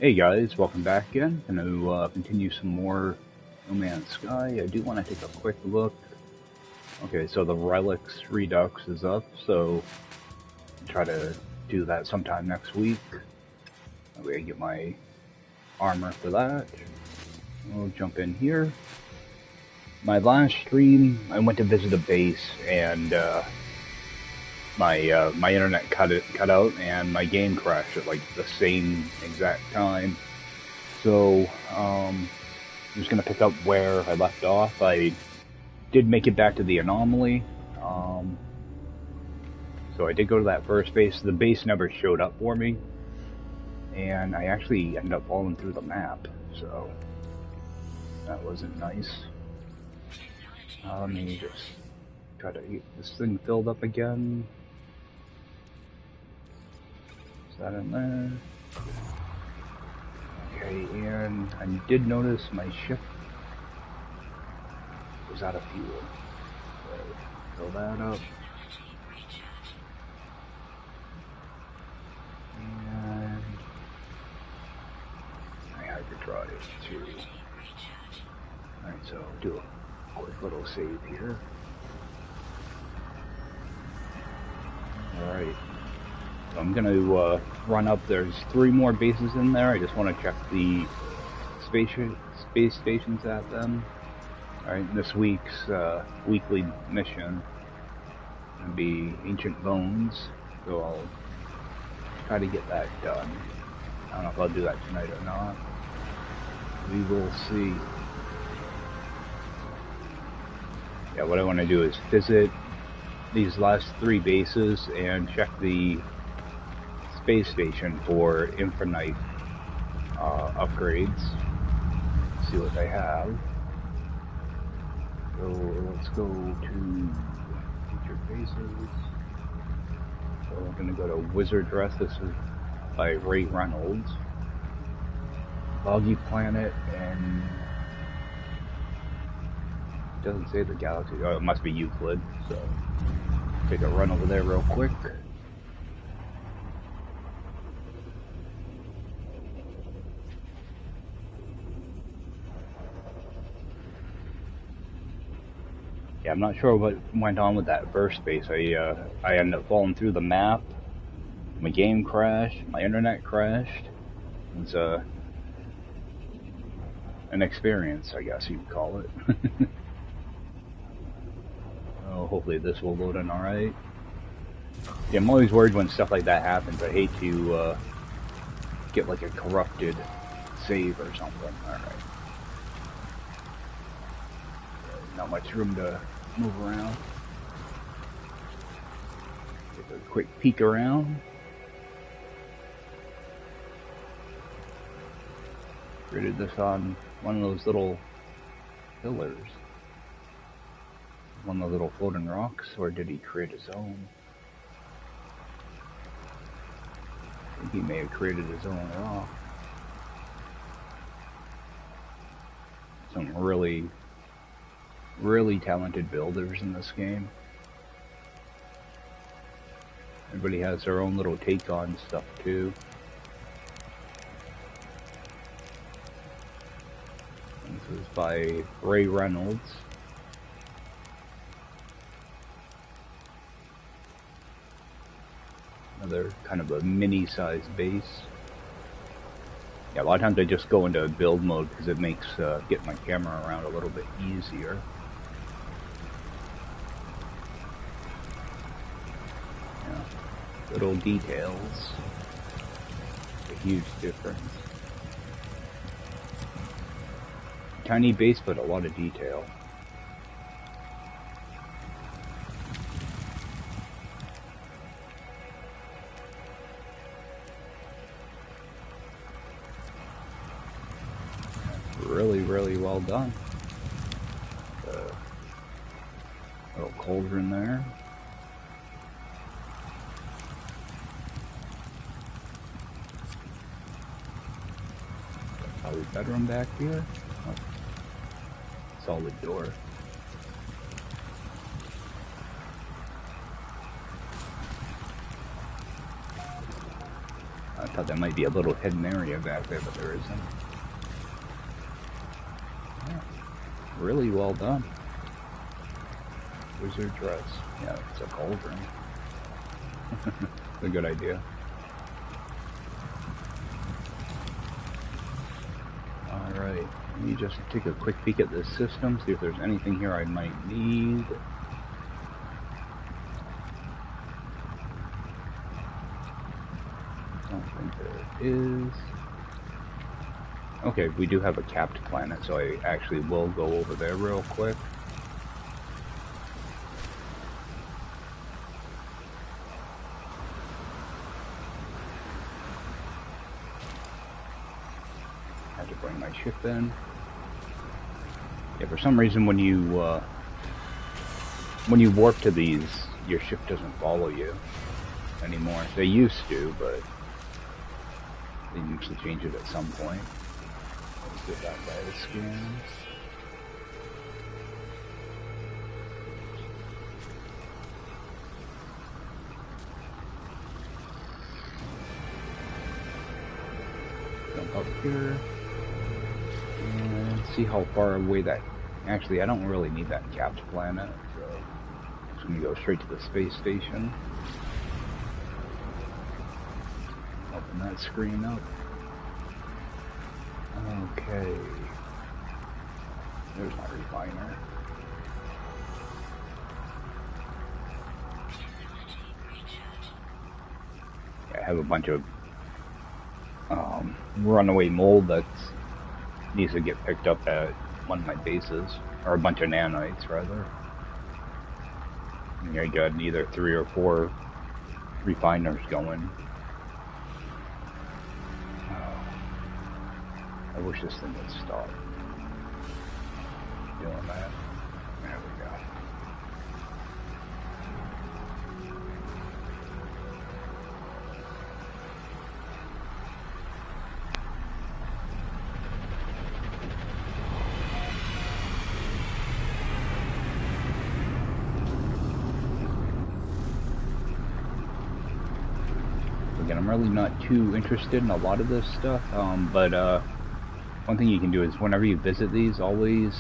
Hey guys, welcome back again. Gonna continue some more No Man's Sky. I do want to take a quick look. Okay, so the Relics Redux is up, so I'll try to do that sometime next week. That way I get my armor for that. We'll jump in here. My last stream, I went to visit a base and my internet cut out and my game crashed at like the same exact time. So I'm just gonna pick up where I left off. I did make it back to the anomaly. So I did go to that first base. The base never showed up for me, and I actually ended up falling through the map. So that wasn't nice. Let me just try to get this thing filled up again. Is that in there? Okay, and I did notice my ship was out of fuel. So fill that up. And I hyperdrive too. Alright, so I'll do a quick little save here. Alright. So I'm gonna run up. There's 3 more bases in there. I just want to check the space stations at them. Alright, this week's weekly mission is gonna be Ancient Bones. So I'll try to get that done. I don't know if I'll do that tonight or not. We will see. Yeah, what I want to do is visit these last 3 bases and check the space station for Infinite upgrades. See what they have. So let's go to featured bases. So we're going to go to Wizard Dress. This is by Ray Reynolds. Boggy Planet, and it doesn't say the galaxy. Oh, it must be Euclid. So take a run over there real quick. Yeah, I'm not sure what went on with that first base. I ended up falling through the map. My game crashed. My internet crashed. It's an experience, I guess you'd call it. Oh, hopefully this will load in alright. Yeah, I'm always worried when stuff like that happens. I hate to get like a corrupted save or something. Alright. Not much room to move around. Take a quick peek around. Created this on one of those little pillars. One of the little floating rocks, or did he create his own? I think he may have created his own rock. Some really talented builders in this game. Everybody has their own little take on stuff too. And this is by Ray Reynolds. Another kind of a mini-sized base. Yeah, a lot of times I just go into build mode because it makes getting my camera around a little bit easier. Little details, a huge difference. Tiny base, but a lot of detail. That's really well done. Little cauldron there. Bedroom back here. Oh. Solid door. I thought there might be a little hidden area back there, but there isn't. Yeah, really well done. Wizard dress. Yeah, it's a cauldron. It's a good idea. Alright, let me just take a quick peek at this system, see if there's anything here I might need. Don't think there is. Okay, we do have a capped planet, so I actually will go over there real quick. Have to bring my ship in. Yeah, for some reason when you warp to these, your ship doesn't follow you anymore. They used to, but they usually change it at some point. Let's get that by the scan. Jump up here and see how far away that. Actually, I don't really need that capped planet, so I'm just gonna go straight to the space station. Open that screen up. Okay. There's my refiner. Yeah, I have a bunch of runaway mold that needs to get picked up at one of my bases, or a bunch of nanites rather. And I got either 3 or 4 refiners going. I wish this thing would stop doing that. There we go. Again, I'm really not too interested in a lot of this stuff, but one thing you can do is whenever you visit these, always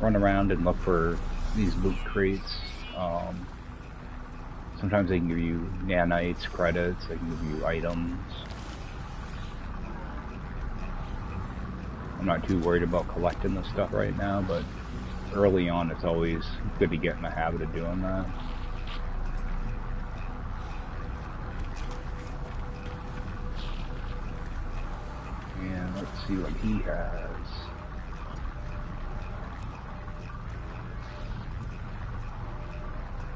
run around and look for these loot crates. Sometimes they can give you nanites, credits, they can give you items. I'm not too worried about collecting this stuff right now, but early on it's always good to get in the habit of doing that. And let's see what he has.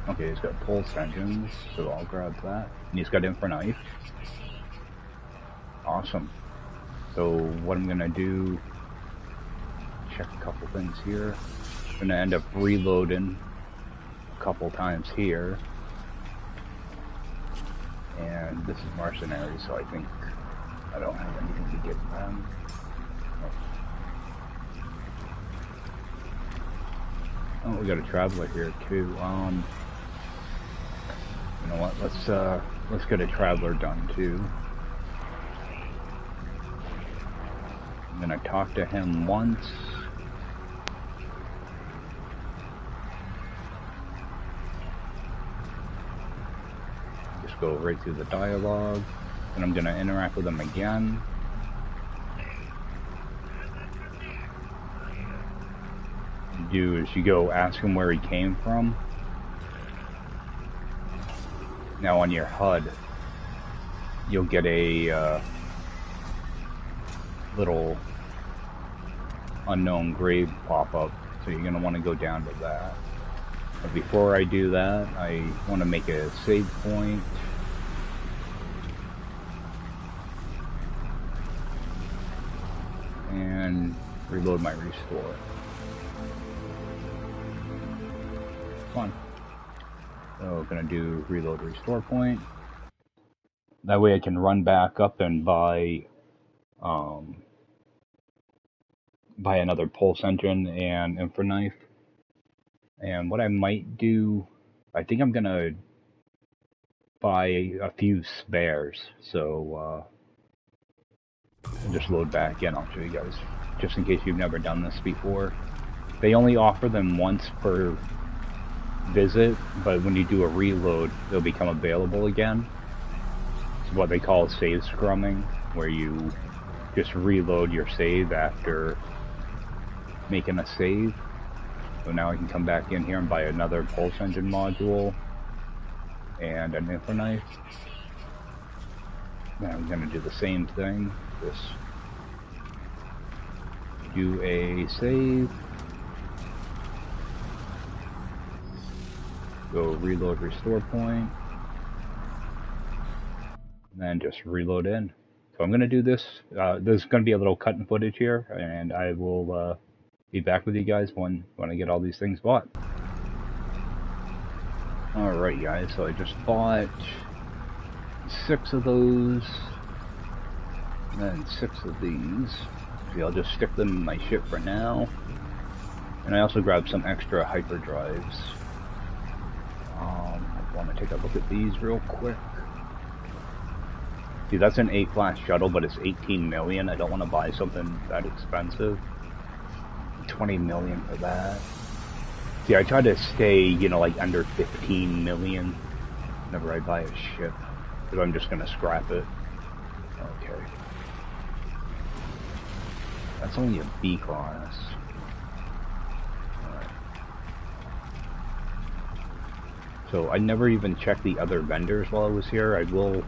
Okay, he's got pulse engines, so I'll grab that. And he's got infraknife. Awesome. So what I'm gonna do, check a couple things here. I'm gonna end up reloading a couple times here. And this is mercenary, so I think I don't have anything to get them. Oh, we got a traveler here too. You know what? Let's get a traveler done too. I'm gonna talk to him once. Just go right through the dialogue, and I'm gonna interact with him again. Do is you go ask him where he came from. Now on your HUD, you'll get a little unknown grave pop up, so you're going to want to go down to that. But before I do that, I want to make a save point. And reload my restore. Fun. So I'm gonna do reload restore point. That way I can run back up and buy another pulse engine and infraknife. And what I might do, I think I'm gonna buy a few spares. So I'll just load back in. I'll show you guys, just in case you've never done this before. They only offer them once per visit, but when you do a reload, they'll become available again. It's what they call save scrumming, where you just reload your save after making a save. So now I can come back in here and buy another pulse engine module and an info knife. Then I'm going to do the same thing. Just do a save. Go reload restore point. And then just reload in. So I'm going to do this. There's going to be a little cut in footage here, and I will be back with you guys when I get all these things bought. Alright guys, so I just bought 6 of those, and then 6 of these. See, I'll just stick them in my ship for now. And I also grabbed some extra hyperdrives. I want to take a look at these real quick. See, that's an A-class shuttle, but it's 18 million. I don't want to buy something that expensive. 20 million for that. See, I try to stay, you know, like under 15 million whenever I buy a ship, because I'm just going to scrap it. Okay. That's only a B-class. Alright. So I never even checked the other vendors while I was here. I will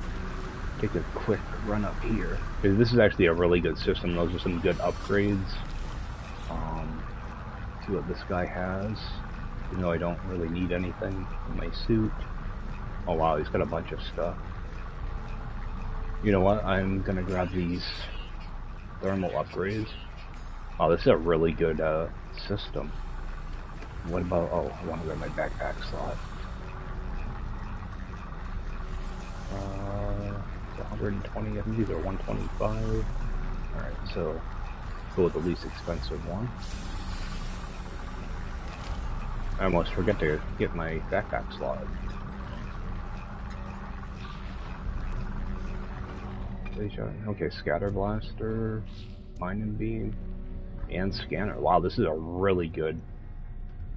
take a quick run up here, because this is actually a really good system. Those are some good upgrades. See what this guy has. Even though I don't really need anything in my suit. Oh wow, he's got a bunch of stuff. You know what? I'm gonna grab these thermal upgrades. Wow, this is a really good system. What about, oh, I want to grab my backpack slot. 120, I think these are 125. Alright, so go with the least expensive one. I almost forget to get my backpack slot. Okay, scatter blaster, mining beam, and scanner. Wow, this is a really good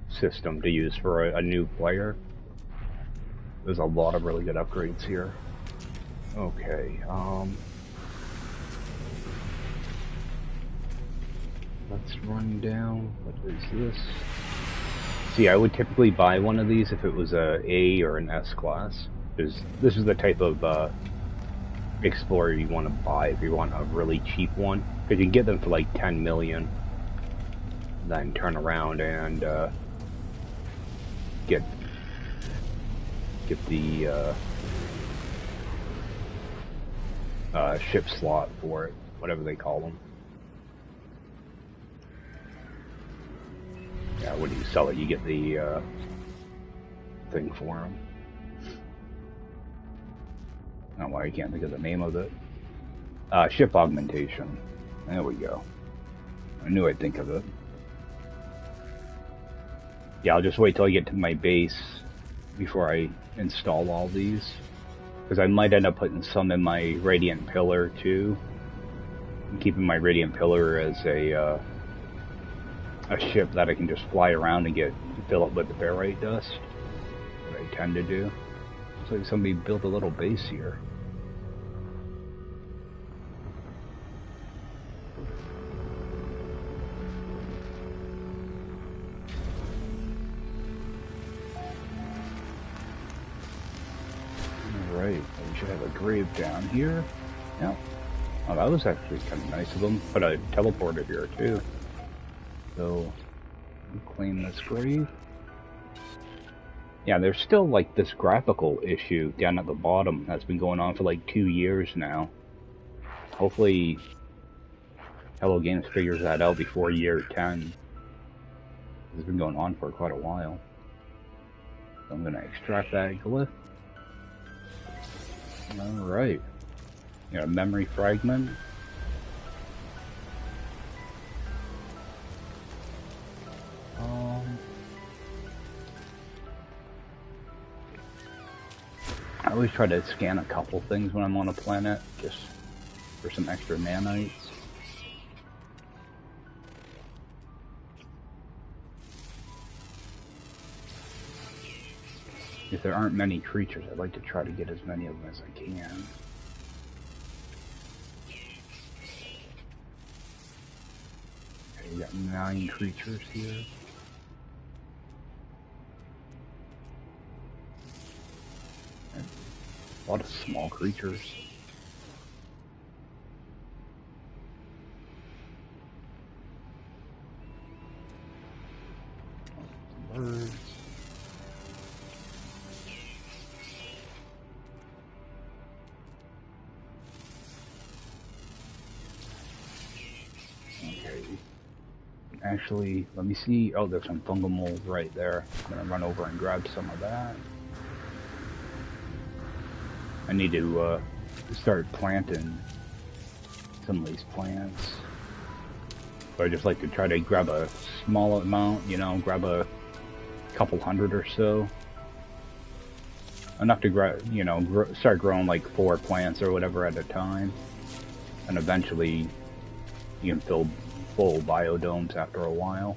system to use for a new player. There's a lot of really good upgrades here. Okay, let's run down. What is this? See, I would typically buy one of these if it was a A or an S class, because this is the type of Explorer you want to buy if you want a really cheap one, because you can get them for like 10 million, then turn around and get the ship slot for it, whatever they call them. Yeah, when you sell it, you get the thing for them. I don't know why I can't think of the name of it. Ship augmentation. There we go. I knew I'd think of it. Yeah, I'll just wait till I get to my base before I install all these, because I might end up putting some in my Radiant Pillar too. I'm keeping my Radiant Pillar as a ship that I can just fly around and fill up with the barite dust. What I tend to do. Looks like somebody built a little base here. Alright, we should have a grave down here. Yeah. Oh, that was actually kind of nice of them. Put a teleporter here too. So, claim this grave. Yeah, there's still like this graphical issue down at the bottom that's been going on for like 2 years now. Hopefully, Hello Games figures that out before year 10. It's been going on for quite a while. So I'm going to extract that glyph. Alright. Yeah, memory fragment. I always try to scan a couple things when I'm on a planet, just for some extra nanites. If there aren't many creatures, I'd like to try to get as many of them as I can. Okay, we got 9 creatures here. And a lot of small creatures. Some birds. Actually, let me see. Oh, there's some fungal mold right there. I'm gonna run over and grab some of that. I need to start planting some of these plants. So I just like to try to grab a small amount, you know, grab a couple hundred or so. Enough to start growing like 4 plants or whatever at a time. And eventually you can fill full biodomes after a while.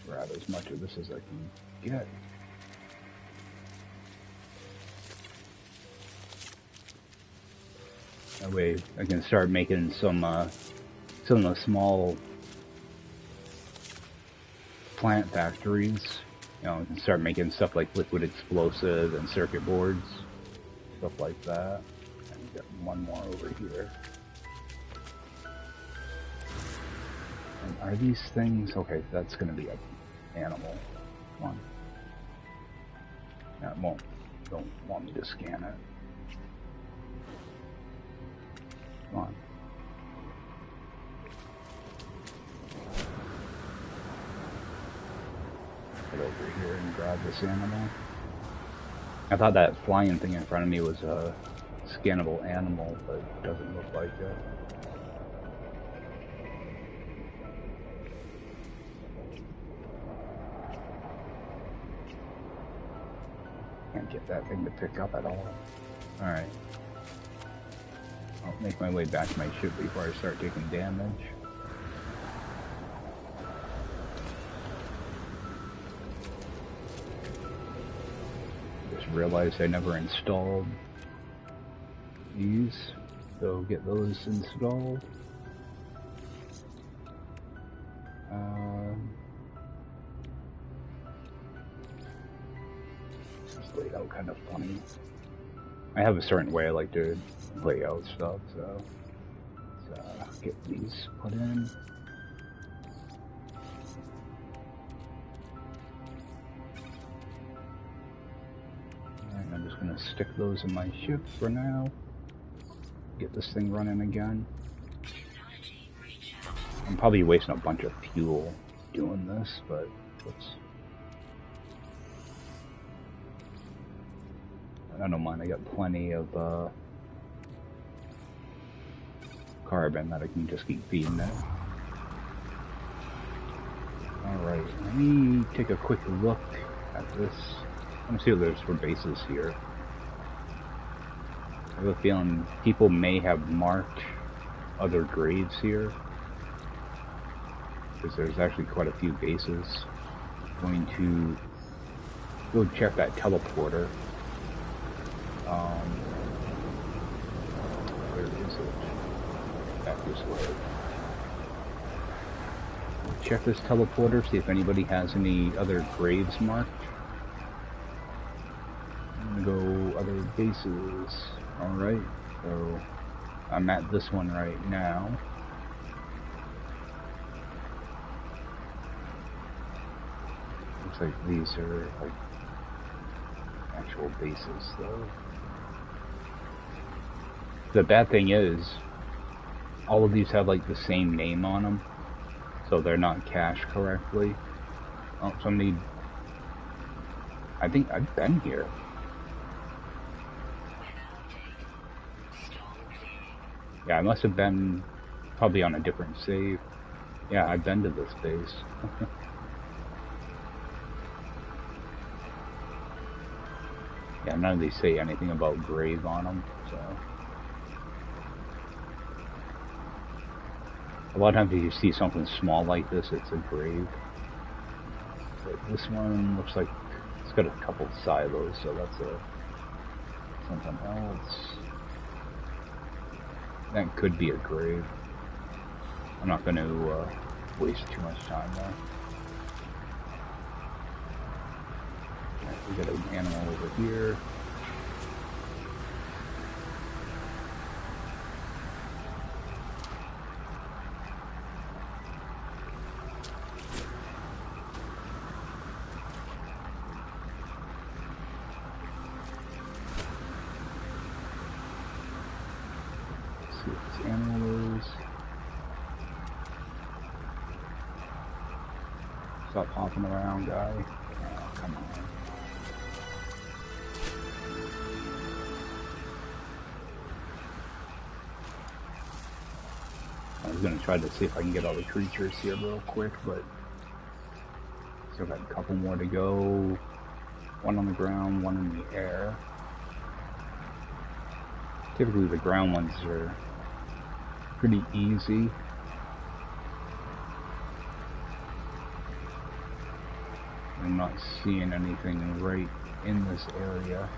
Grab as much of this as I can get. That way I can start making some of the small plant factories. You know, I can start making stuff like liquid explosive and circuit boards, stuff like that. And get one more over here. And are these things... Okay, that's going to be an animal. Come on. That don't want me to scan it. Come on. Get over here and grab this animal. I thought that flying thing in front of me was a scannable animal, but it doesn't look like it. Can't get that thing to pick up at all. Alright. I'll make my way back to my ship before I start taking damage. Just realized I never installed these, so get those installed. Laid out kind of funny. I have a certain way I like to lay out stuff, so let's get these put in. Alright, I'm just gonna stick those in my ship for now. Get this thing running again. I'm probably wasting a bunch of fuel doing this, but let's... I don't mind, I got plenty of carbon that I can just keep feeding it. Alright, let me take a quick look at this. I want to see what there's for bases here. I have a feeling people may have marked other graves here, because there's actually quite a few bases. I'm going to go check that teleporter. Where is it? Back this way. Check this teleporter, see if anybody has any other graves marked. I'm gonna go other bases. Alright, so I'm at this one right now. Looks like these are like actual bases though. The bad thing is, all of these have like the same name on them, so they're not cached correctly. Oh, somebody... I think I've been here. Yeah, I must have been probably on a different save. Yeah, I've been to this base. Yeah, none of these say anything about grave on them, so. A lot of times if you see something small like this, it's a grave. But this one looks like it's got a couple silos, so that's something else. That could be a grave. I'm not going to waste too much time there. Right, we got an animal over here. Stop hopping around, guy. Oh, come on. I was going to try to see if I can get all the creatures here real quick, but still got a couple more to go. One on the ground, one in the air. Typically the ground ones are pretty easy. I'm not seeing anything right in this area.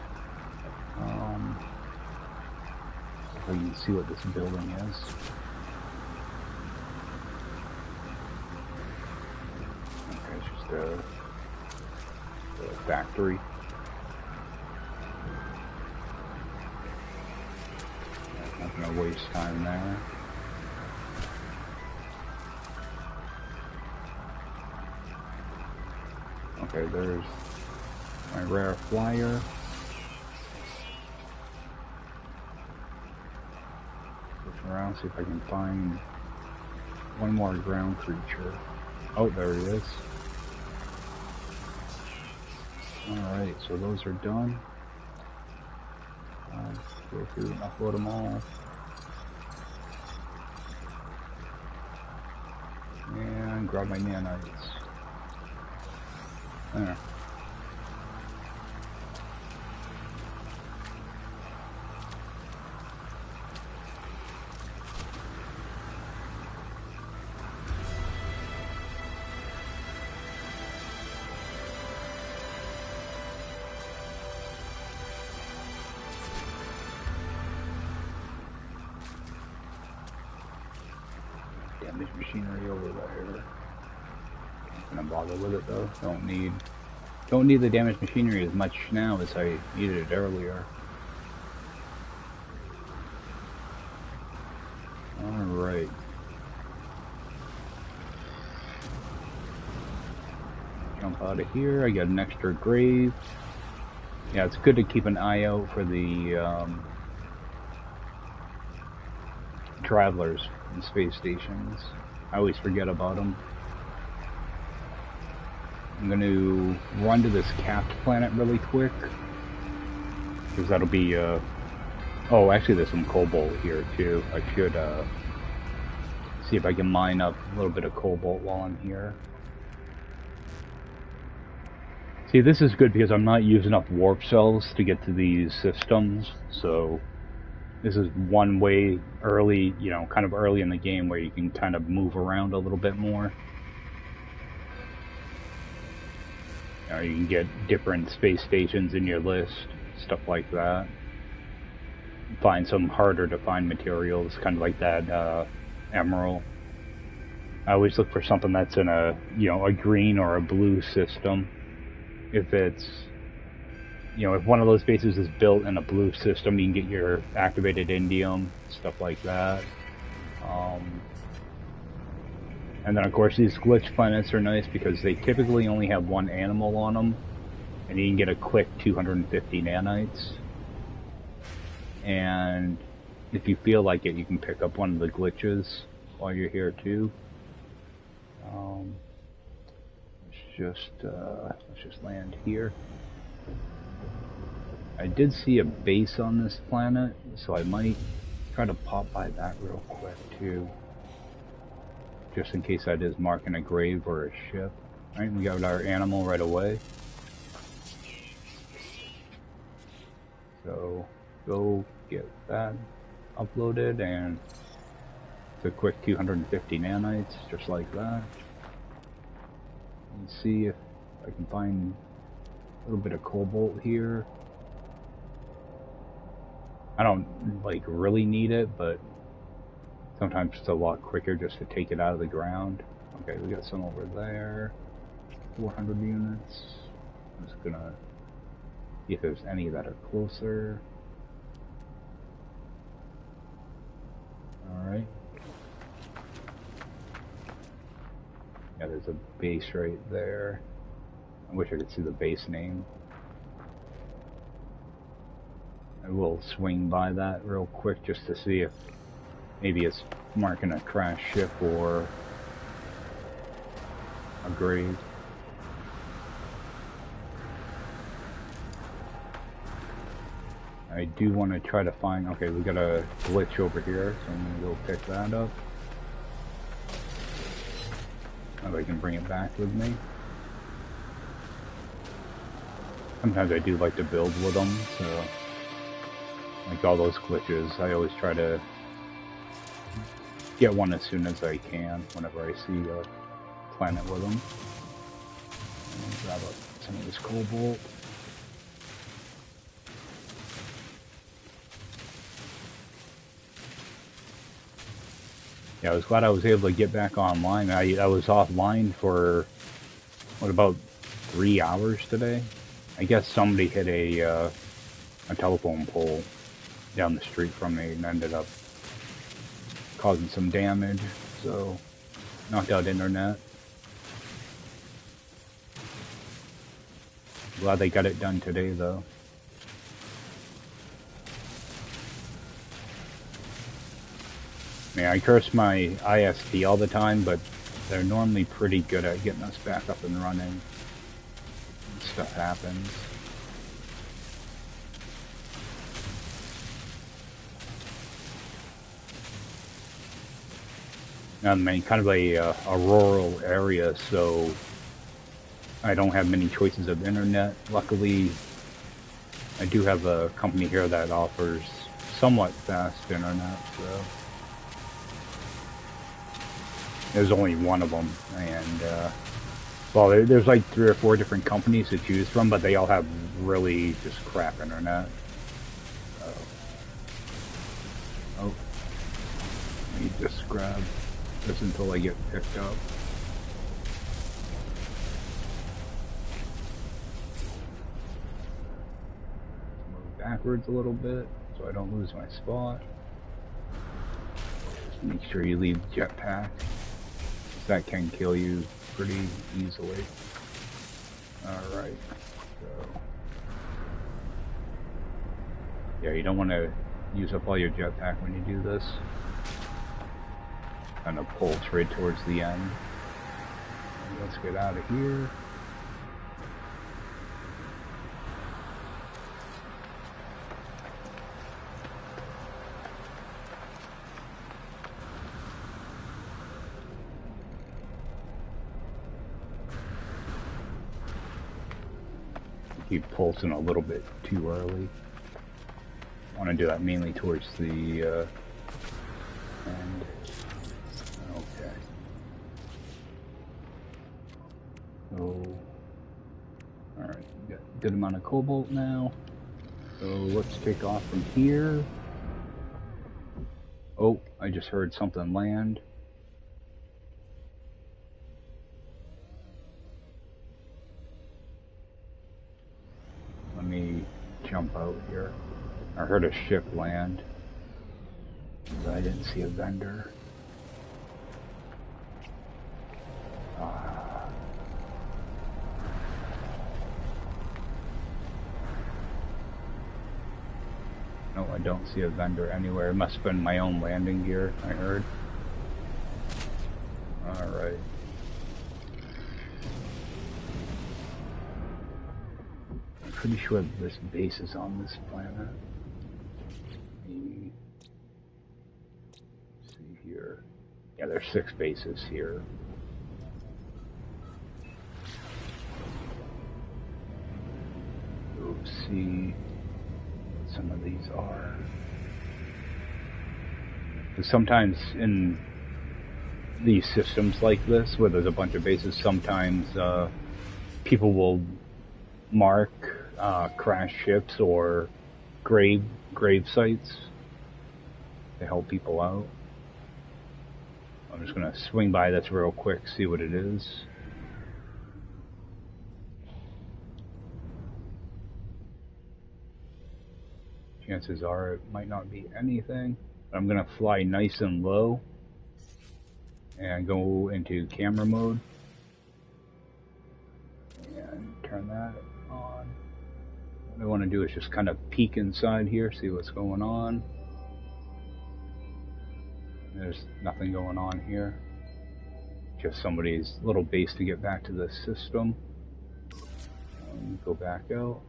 If I can see what this building is. Okay, it's just a factory. Not gonna waste time there. Okay, there's my rare flyer. Look around, see if I can find one more ground creature. Oh, there he is. Alright, so those are done. Go through and upload them all. And grab my nanites. There. Damage machinery over there. Not gonna bother with it though. Don't need the damaged machinery as much now as I needed it earlier. Alright. Jump out of here. I got an extra grave. Yeah, it's good to keep an eye out for the travelers in space stations. I always forget about them. I'm going to run to this capped planet really quick, because that'll be, oh, actually there's some cobalt here too. I should see if I can mine up a little bit of cobalt while I'm here. See, this is good because I'm not using up warp cells to get to these systems, so this is one way early, you know, kind of early in the game where you can kind of move around a little bit more. You can get different space stations in your list, stuff like that. Find some harder to find materials, kind of like that emerald. I always look for something that's in a, you know, a green or a blue system. If it's, you know, if one of those bases is built in a blue system, you can get your activated indium, stuff like that. And then of course these glitch planets are nice because they typically only have one animal on them, and you can get a quick 250 nanites. And if you feel like it, you can pick up one of the glitches while you're here too. Let's just land here. I did see a base on this planet, so I might try to pop by that real quick too. Just in case that is marking a grave or a ship. Alright, we got our animal right away. So go get that uploaded, and it's a quick 250 nanites, just like that. Let's see if I can find a little bit of cobalt here. I don't like really need it, but sometimes it's a lot quicker just to take it out of the ground. Okay, we got some over there. 400 units. I'm just gonna see if there's any that are closer. Alright. Yeah, there's a base right there. I wish I could see the base name. I will swing by that real quick just to see if maybe it's marking a crash ship or a grave. I do want to try to find... Okay, we got a glitch over here, so I'm going to go pick that up. If I can bring it back with me. Sometimes I do like to build with them, so... Like all those glitches, I always try to get one as soon as I can, whenever I see a planet with them. And grab up some of this cobalt. Yeah, I was glad I was able to get back online. I was offline for, what, about 3 hours today? I guess somebody hit a telephone pole down the street from me and ended up causing some damage, so knocked out internet. Glad they got it done today, though. I mean, I curse my ISP all the time, but they're normally pretty good at getting us back up and running. Stuff happens. I'm in kind of a rural area, so I don't have many choices of internet. Luckily, I do have a company here that offers somewhat fast internet, so there's only one of them, and well, there's like 3 or 4 different companies to choose from, but they all have really just crap internet. Oh, let me just grab this until I get picked up. Move backwards a little bit so I don't lose my spot. Just make sure you leave jetpack. That can kill you pretty easily. Alright, so yeah, you don't want to use up all your jetpack when you do this. Kind of pulls right towards the end. Let's get out of here. Keep pulsing a little bit too early. I want to do that mainly towards the end. Okay. So, alright, got a good amount of cobalt now. So let's take off from here. Oh, I just heard something land. Let me jump out here. I heard a ship land, but I didn't see a vendor. No, I don't see a vendor anywhere. It must have been my own landing gear, I heard. Alright. I'm pretty sure this base is on this planet. Let me see here. Yeah, there's 6 bases here. See some of these are. Because sometimes in these systems like this, where there's a bunch of bases, sometimes people will mark crash ships or grave sites to help people out. I'm just gonna swing by this real quick, see what it is. Chances are it might not be anything. I'm gonna fly nice and low and go into camera mode and turn that on. What I want to do is just kind of peek inside here, see what's going on. There's nothing going on here. Just somebody's little base to get back to the system. Go back out.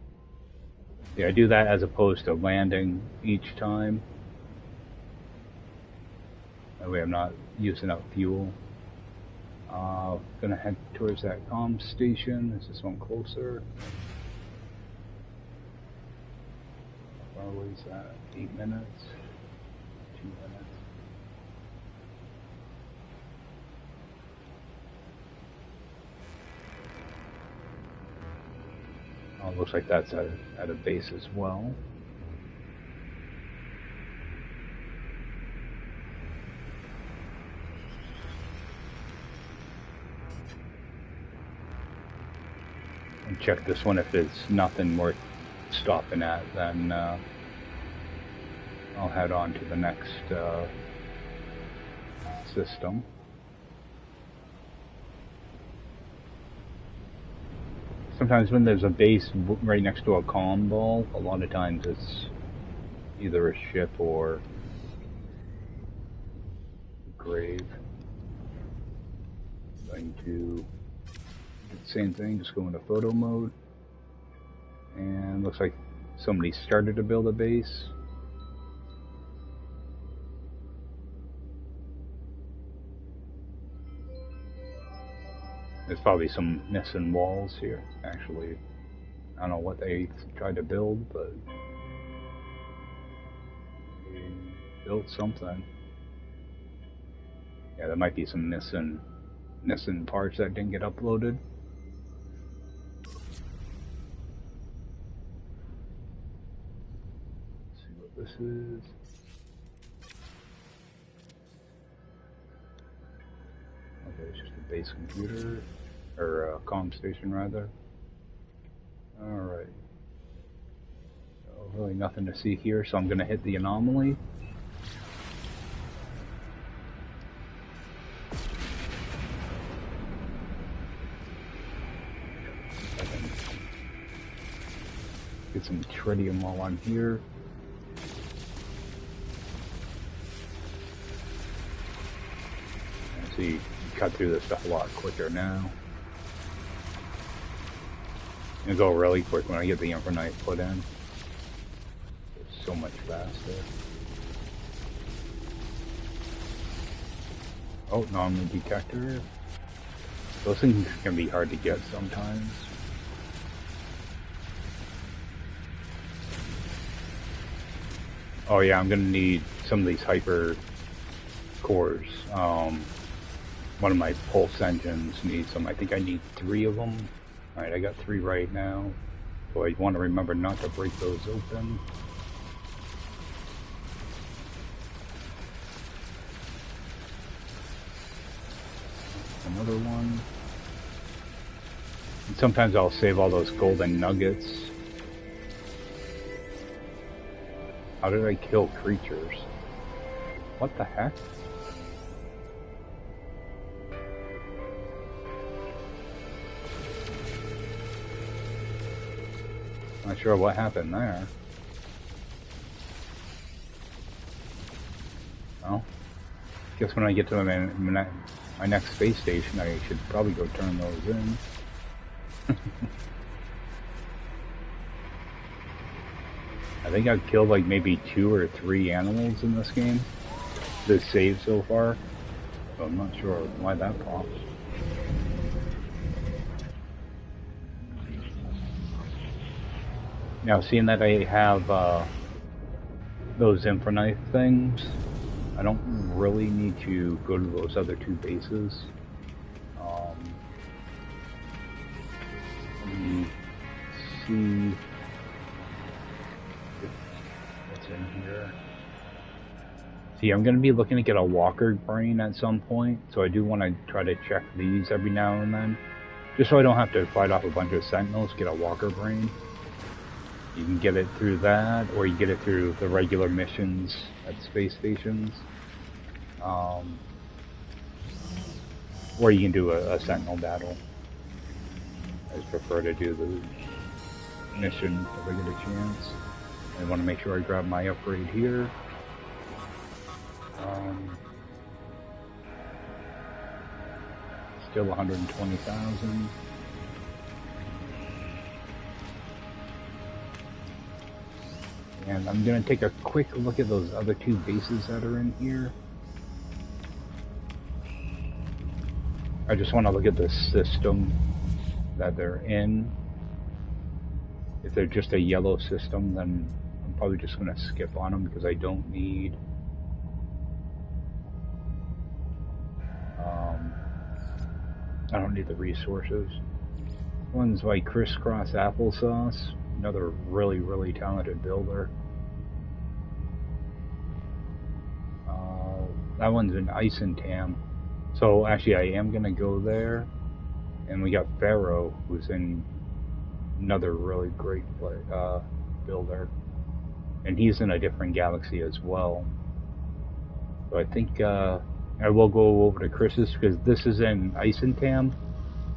Yeah, I do that as opposed to landing each time. That way I'm not using up fuel. Gonna head towards that comm station. Is this one closer? How far away is that? 8 minutes? 2 minutes? Oh, it looks like that's at a base as well. And check this one. If it's nothing worth stopping at, then I'll head on to the next system. Sometimes when there's a base right next to a comm ball, a lot of times it's either a ship or a grave. I'm going to do the same thing, just go into photo mode. And looks like somebody started to build a base. There's probably some missing walls here, actually. I don't know what they tried to build, but they built something. Yeah, there might be some missing parts that didn't get uploaded. Let's see what this is. Okay, it's just a base computer, or a comm station rather. Alright. So really nothing to see here, so I'm gonna hit the anomaly. Get some tritium while I'm here. And see, cut through this stuff a lot quicker now. It'll go really quick when I get the Invernite put in. It's so much faster. Oh, anomaly detector. Those things can be hard to get sometimes. Oh yeah, I'm gonna need some of these hyper cores. One of my pulse engines needs some. I think I need 3 of them. Alright, I got 3 right now. So I want to remember not to break those open. Another one. And sometimes I'll save all those golden nuggets. How did I kill creatures? What the heck? Not sure what happened there. Well, guess when I get to my next space station, I should probably go turn those in. I think I've killed like maybe 2 or 3 animals in this game. This save so far. So I'm not sure why that pops. Now, seeing that I have those infinite things, I don't really need to go to those other two bases. Let me see what's in here. See, I'm going to be looking to get a walker brain at some point, so I do want to try to check these every now and then, just so I don't have to fight off a bunch of sentinels, get a walker brain. You can get it through that, or you get it through the regular missions at space stations. Or you can do a sentinel battle. I just prefer to do the mission if I get a chance. I want to make sure I grab my upgrade here. Still 120,000. And I'm going to take a quick look at those other two bases that are in here. I just want to look at the system that they're in. If they're just a yellow system, then I'm probably just going to skip on them because I don't need the resources. One's like Crisscross Applesauce, another really, really talented builder. That one's in Ice and Tam. So actually I am going to go there. And we got Pharaoh, who's in another really great builder. And he's in a different galaxy as well. So I think I will go over to Chris's, because this is in Ice and Tam,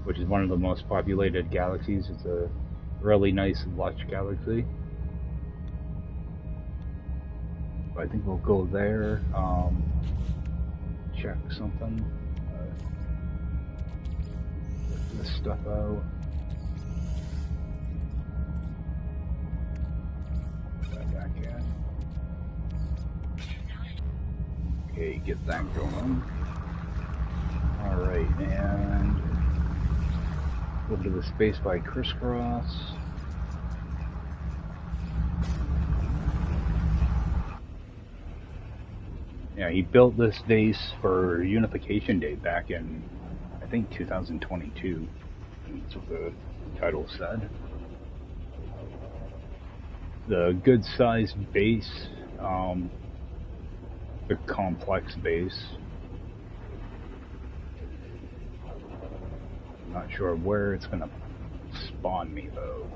which is one of the most populated galaxies. It's a really nice, lush galaxy. So I think we'll go there, check something. Get this stuff out. Put that back in. Okay, get that going. Alright, and over to the space by Crisscross. Yeah, he built this base for Unification Day back in, I think, 2022. That's what the title said. The good-sized base, the complex base. I'm not sure where it's going to spawn me, though.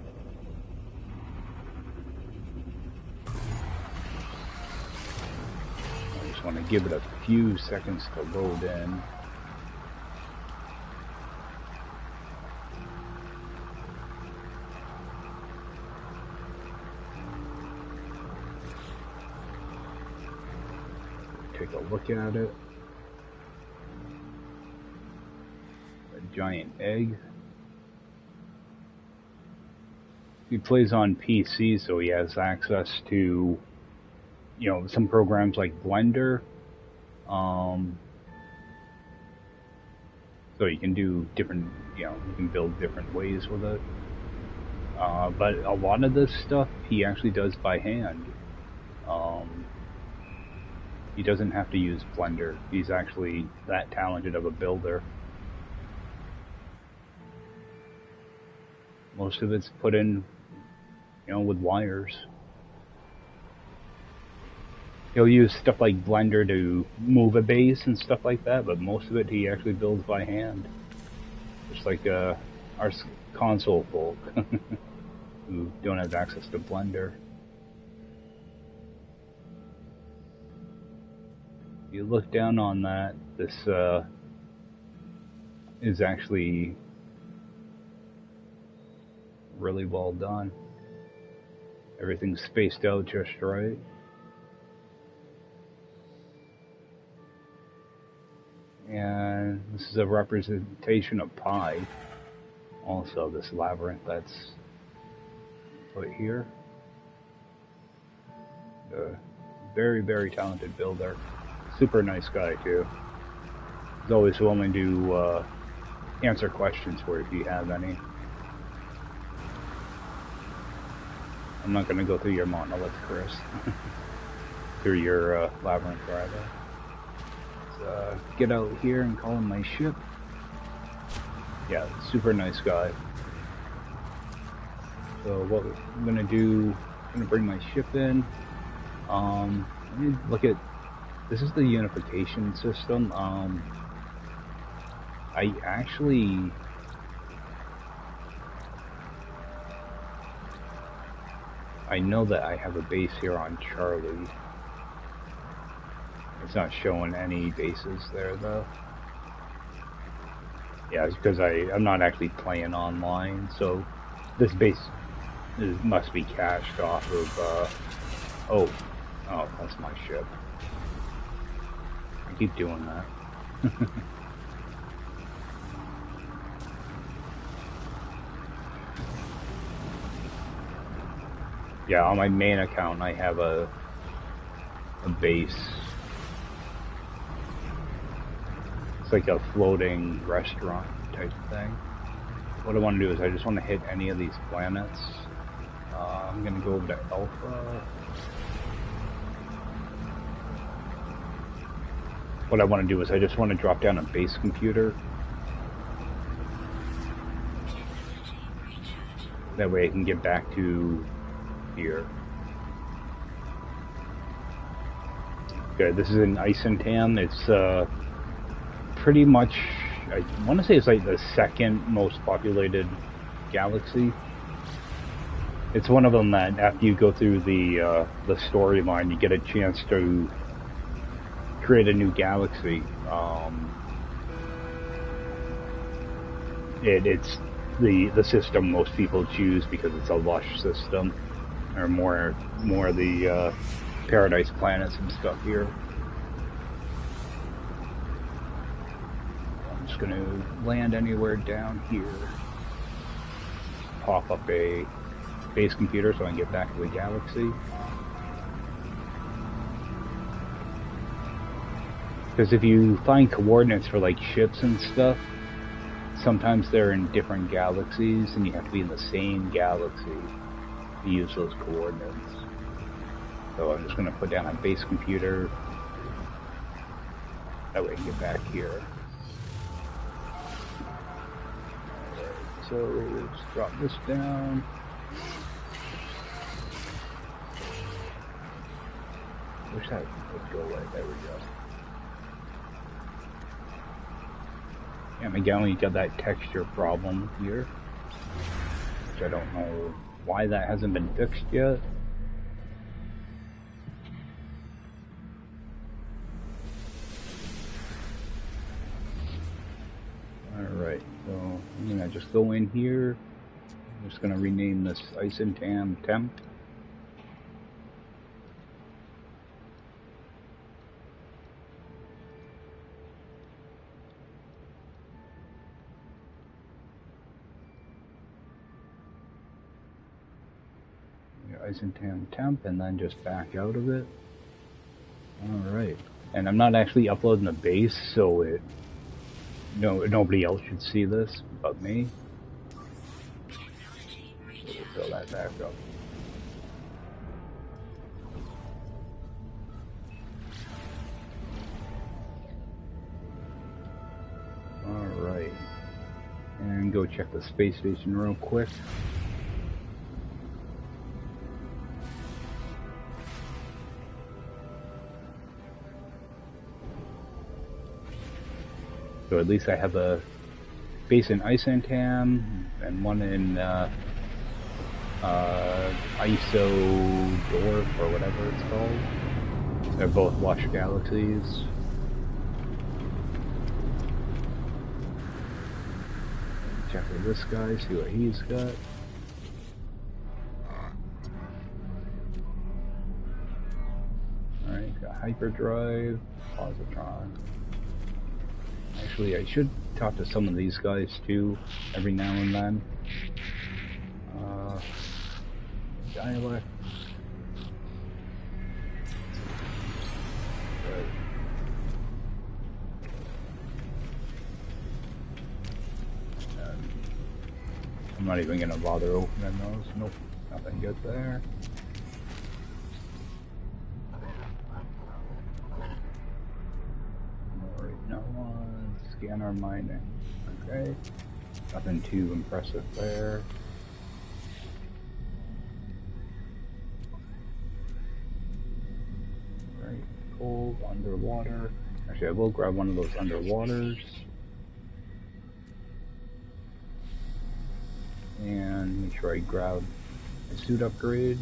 I just want to give it a few seconds to load in. Take a look at it. A giant egg. He plays on PC, so he has access to, you know, some programs like Blender. So you can do different, you know, you can build different ways with it. But a lot of this stuff he actually does by hand. He doesn't have to use Blender. He's actually that talented of a builder. Most of it's put in, you know, with wires. He'll use stuff like Blender to move a base and stuff like that, but most of it he actually builds by hand. Just like our console folk who don't have access to Blender. You look down on that, this is actually really well done. Everything's spaced out just right. And this is a representation of Pi. Also, this labyrinth that's put here. A very, very talented builder. Super nice guy, too. He's always willing to answer questions for you if you have any. I'm not going to go through your monolith, Chris. through your labyrinth rather. Let's get out here and call him my ship. Yeah, super nice guy. So what I'm gonna do, I'm gonna bring my ship in. Let me look at, this is the unification system. I know that I have a base here on Charlie. It's not showing any bases there though. Yeah, it's because I'm not actually playing online, so this base must be cached off of, oh, that's my ship. I keep doing that. Yeah, on my main account I have a base. It's like a floating restaurant type thing. What I want to do is I just want to hit any of these planets. I'm going to go over to Alpha. What I want to do is I just want to drop down a base computer. That way I can get back to here. Okay, this is in Isentam. It's pretty much, I want to say it's like the second most populated galaxy. It's one of them that after you go through the storyline, you get a chance to create a new galaxy. It's the system most people choose because it's a lush system, or more the paradise planets and stuff here. I'm just going to land anywhere down here. Pop up a base computer so I can get back to the galaxy. Because if you find coordinates for like ships and stuff, sometimes they're in different galaxies and you have to be in the same galaxy to use those coordinates. So I'm just going to put down a base computer. That way I can get back here. So let's drop this down. Wish that would go away. There we go. Yeah, again, we got that texture problem here, which I don't know why that hasn't been fixed yet. Alright, so I'm gonna just go in here. I'm just gonna rename this Isentam Temp. Isentam Temp, and then just back out of it. Alright, and I'm not actually uploading the base, so nobody else should see this but me. So we'll fill that back up. Alright, and go check the space station real quick. So at least I have a base in Isentam and one in Isodorf or whatever it's called. They're both lush galaxies. Check with this guy, see what he's got. Alright, got hyperdrive, positron. Actually, I should talk to some of these guys too, every now and then. Dialect. I'm not even gonna bother opening those. Nope, nothing good there. scanner mining. Okay. Nothing too impressive there. Right, cold, underwater. Actually, I will grab one of those underwaters. And make sure I grab a suit upgrade.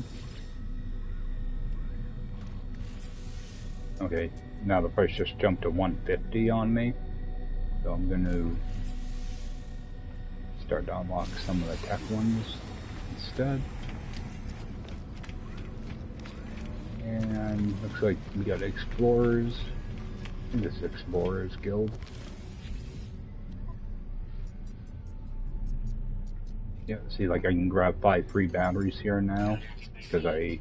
Okay, now the price just jumped to 150 on me. So I'm going to start to unlock some of the tech ones instead. And looks like we got explorers. I think this is Explorers Guild. Yeah, see, like I can grab 5 free batteries here now because I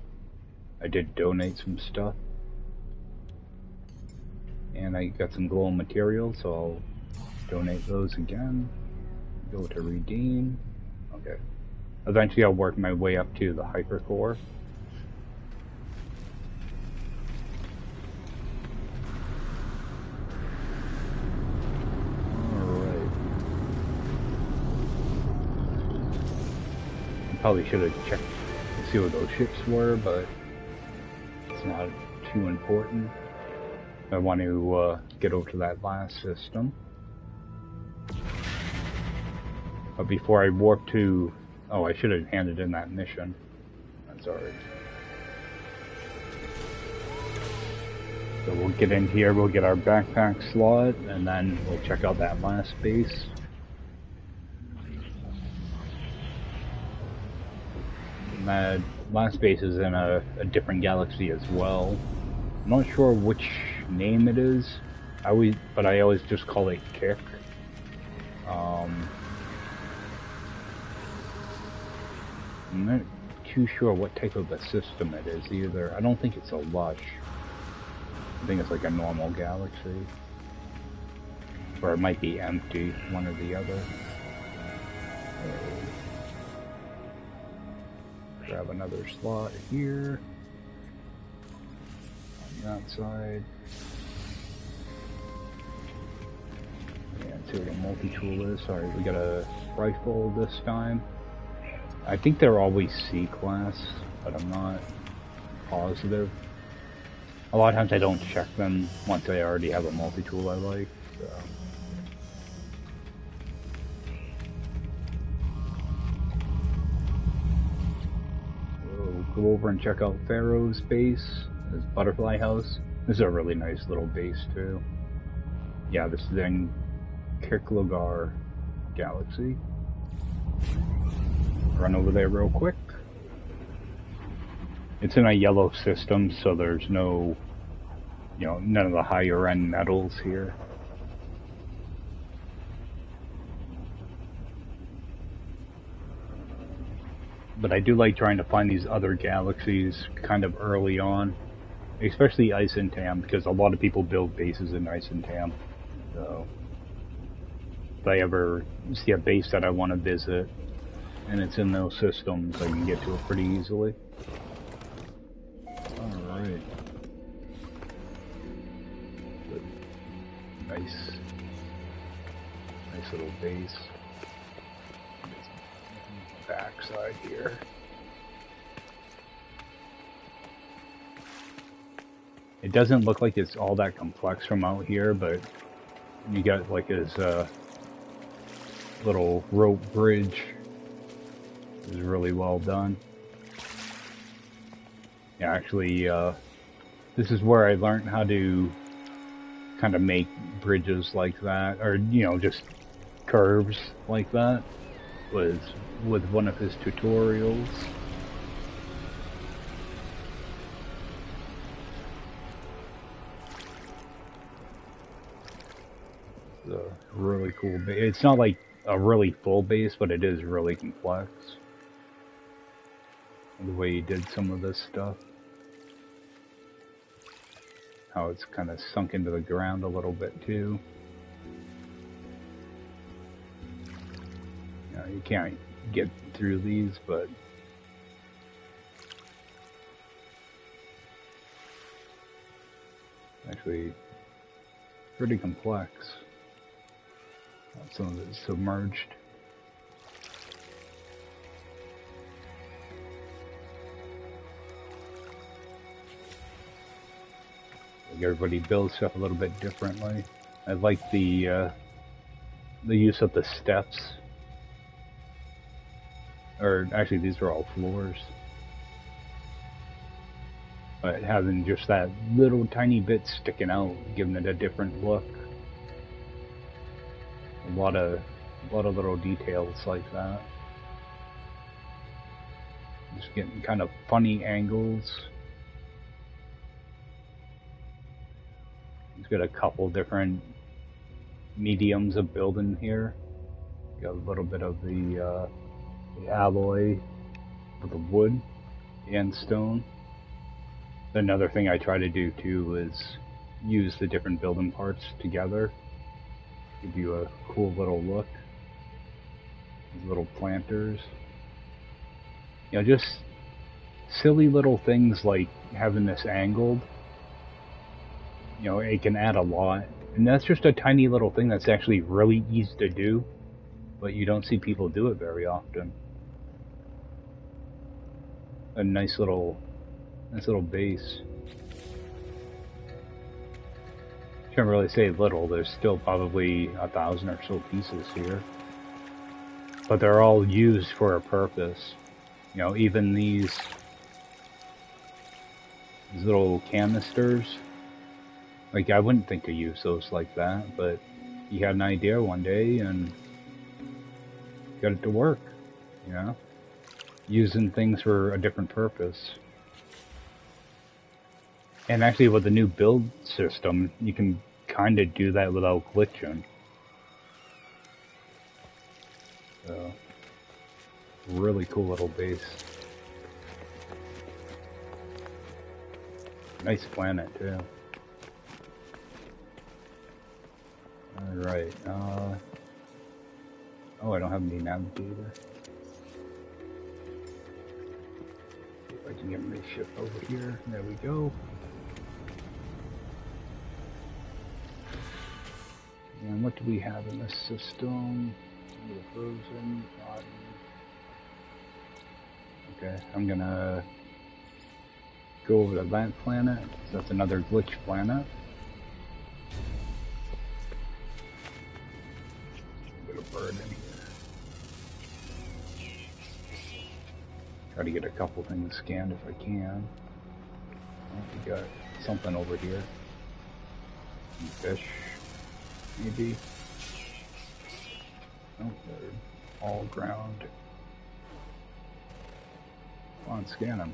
did donate some stuff. And I got some glowing materials, so I'll donate those again. Go to redeem. Okay. Eventually I'll work my way up to the hypercore. Alright. Probably should have checked to see what those ships were, but it's not too important. I want to get over to that last system. But before I warp to... Oh, I should have handed in that mission. That's alright. So we'll get in here, we'll get our backpack slot, and then we'll check out that last base. And that last base is in a different galaxy as well. I'm not sure which name it is, but I always just call it Kick. I'm not too sure what type of a system it is either. I don't think it's a lush. I think it's like a normal galaxy. Or it might be empty, one or the other. Grab another slot here. On that side. And see what a multi-tool is. Sorry, we got a rifle this time. I think they're always C-class, but I'm not positive. A lot of times I don't check them once I already have a multi-tool I like, so. We'll go over and check out Pharaoh's base, his butterfly house. This is a really nice little base too. Yeah, this is in Kirklogar Galaxy. Run over there real quick. It's in a yellow system, so there's no, none of the higher end metals here. But I do like trying to find these other galaxies kind of early on, especially Isentam, because a lot of people build bases in Isentam. So if I ever see a base that I want to visit, and it's in those systems, I can get to it pretty easily. Alright. Nice little base. Backside here. It doesn't look like it's all that complex from out here, but you got like his little rope bridge. Is really well done. Yeah, actually, this is where I learned how to kind of make bridges like that, or just curves like that, was with one of his tutorials. It's a really cool base. It's not like a really full base, but it is really complex. The way he did some of this stuff. How it's kind of sunk into the ground a little bit too. You can't get through these, but actually pretty complex. Some of it is submerged. Like everybody builds stuff a little bit differently. I like the use of the steps. Or actually, these are all floors. But having just that little tiny bit sticking out, giving it a different look. A lot of little details like that. Just getting kind of funny angles. He's got a couple different mediums of building here. Got a little bit of the alloy of the wood and stone. Another thing I try to do too is use the different building parts together. Give you a cool little look. These little planters. You know, just silly little things like having this angled. You know, it can add a lot. And that's just a tiny little thing that's actually really easy to do, but you don't see people do it very often. A nice little base. Can't really say little, there's still probably 1,000 or so pieces here. But they're all used for a purpose. You know, even these little canisters, like I wouldn't think to use those like that, but you had an idea one day and got it to work, you know? Using things for a different purpose. And actually with the new build system, you can kind of do that without glitching. So, really cool little base. Nice planet too. Alright, oh, I don't have any navigator. See if I can get my ship over here. There we go. And what do we have in this system? The frozen body. Okay, I'm gonna go over to that planet. So that's another glitch planet. Put a bird in here. Try to get a couple things scanned if I can. Oh, we got something over here. Some fish, maybe. Oh, they're all ground. Come on, scan them.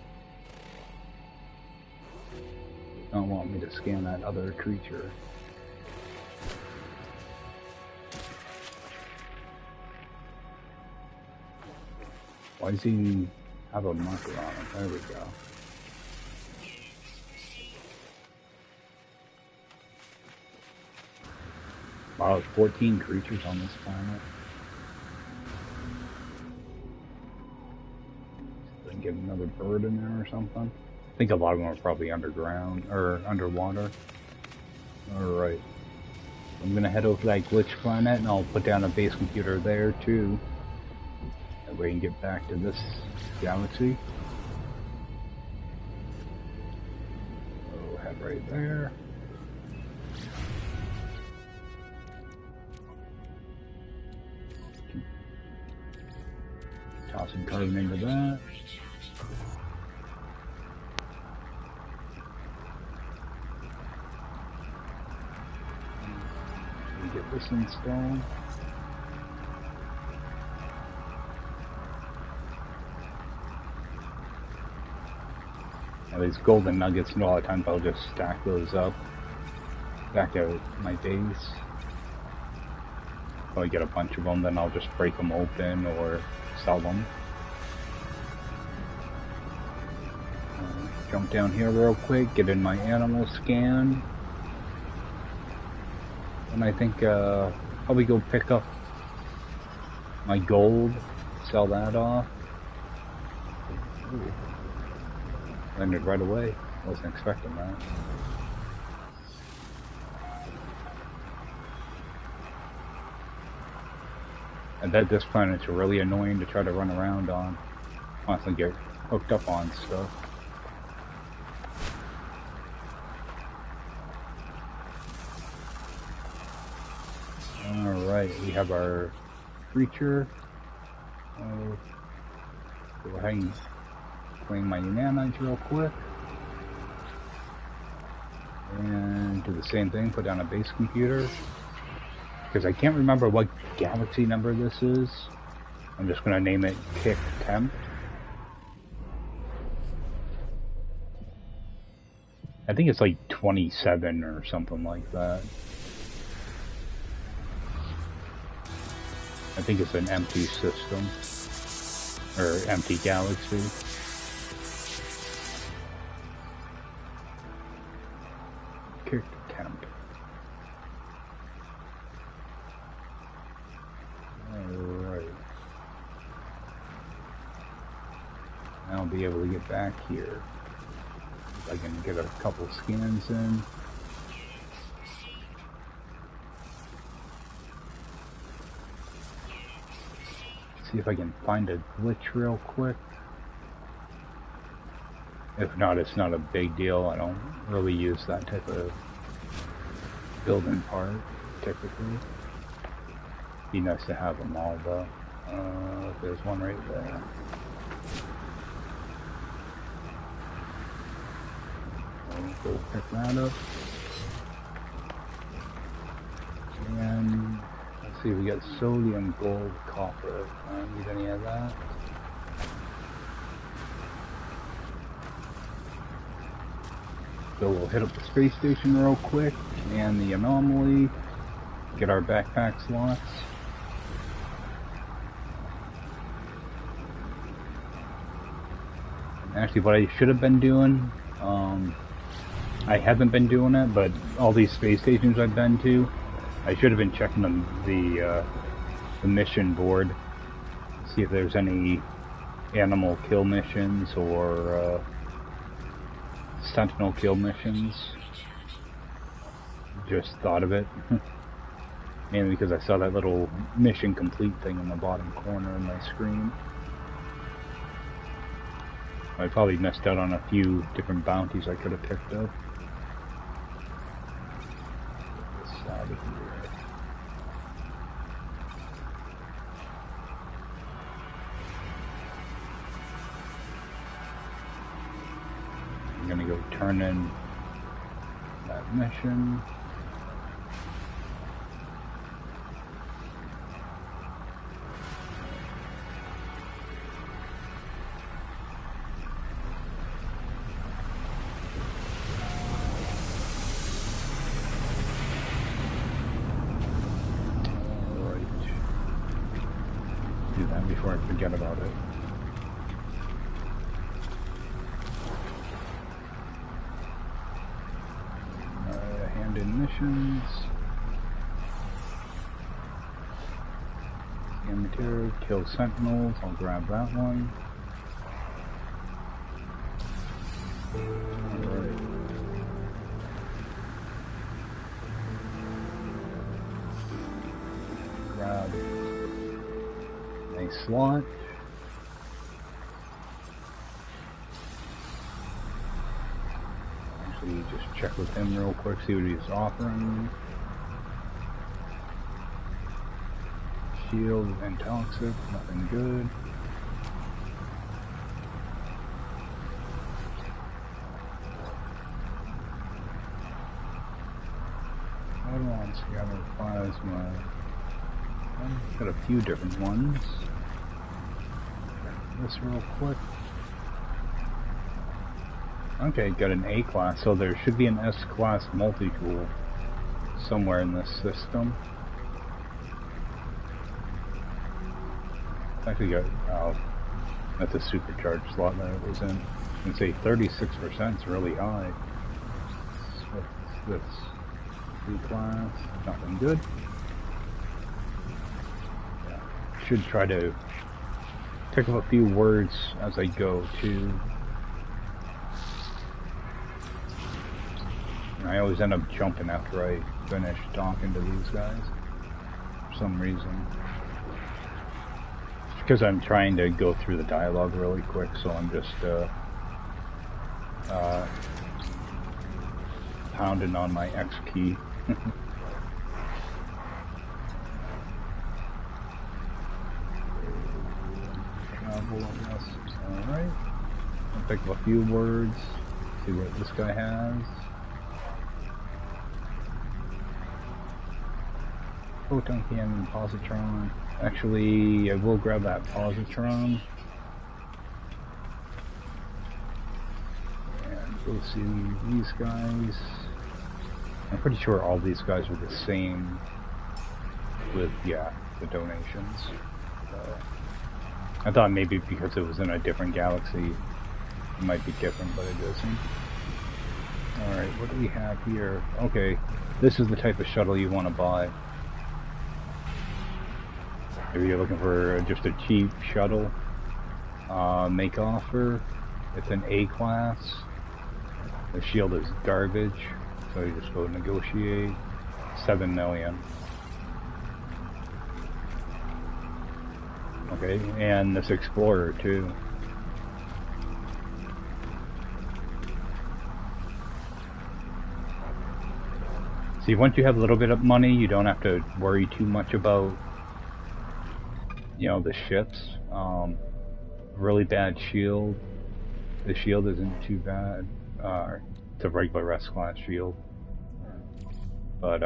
Don't want me to scan that other creature. Why does he have a marker on him? There we go. Wow, 14 creatures on this planet. Get another bird in there or something. I think a lot of them are probably underground or underwater. Alright. I'm gonna head over to that glitch planet and I'll put down a base computer there too. That way we can get back to this galaxy. So head right there. Tossing carbon into that. Get this installed. Now these golden nuggets, a lot of times I'll just stack those up back at my base. If I get a bunch of them, then I'll just break them open or sell them. Jump down here real quick, get in my animal scan. And I think probably go pick up my gold, sell that off. Ooh. Landed right away. Wasn't expecting that. And that this planet's really annoying to try to run around on. Constantly get hooked up on stuff. Alright, we have our creature. Go ahead and claim my nanites real quick. And do the same thing, put down a base computer. Because I can't remember what galaxy number this is. I'm just going to name it Pt14. I think it's like 27 or something like that. I think it's an empty system. Or empty galaxy. Pt14. Alright. I'll be able to get back here. If I can get a couple scans in. See if I can find a glitch real quick. If not, it's not a big deal. I don't really use that type of building part, typically. Be nice to have them all, though. There's one right there. I'll go pick that up. And let's see, we got sodium, gold, copper. I don't need any of that. So we'll hit up the space station real quick and the anomaly. Get our backpack slots. Actually, what I should have been doing, I haven't been doing it, but all these space stations I've been to, I should have been checking the mission board, see if there's any animal kill missions or sentinel kill missions. Just thought of it, mainly because I saw that little mission complete thing in the bottom corner of my screen. I probably missed out on a few different bounties I could have picked up. Get this out of here. I'm gonna go turn in that mission. Before I forget about it. Hand in missions. Scan material, kill sentinels, I'll grab that one. Alright. Grab a slot. Actually, just check with him real quick, see what he's offering. Shield and toxic, nothing good. I want scatter plasma. I've got a few different ones. This real quick. Okay, got an A class, so there should be an S class multi-tool somewhere in this system. Actually got, oh, that's a supercharged slot that it was in. I can say 36% is really high. What's this? B class, nothing good. Yeah, should try to pick up a few words as I go too. I always end up jumping after I finish talking to these guys for some reason. because I'm trying to go through the dialogue really quick, so I'm just pounding on my X key. Travel, I guess. Alright. I'll pick up a few words, see what this guy has. Photon cannon, positron. Actually, I will grab that positron. And we'll see these guys. I'm pretty sure all these guys are the same with, yeah, the donations. So, I thought maybe because it was in a different galaxy, it might be different, but it isn't. Alright, what do we have here? Okay, this is the type of shuttle you want to buy. If you're looking for just a cheap shuttle, make offer. It's an A class. The shield is garbage, so you just go negotiate. 7 million. Okay, and this Explorer too. See, once you have a little bit of money, you don't have to worry too much about, you know, the ships. Really bad shield. The shield isn't too bad. It's a regular S-class shield. But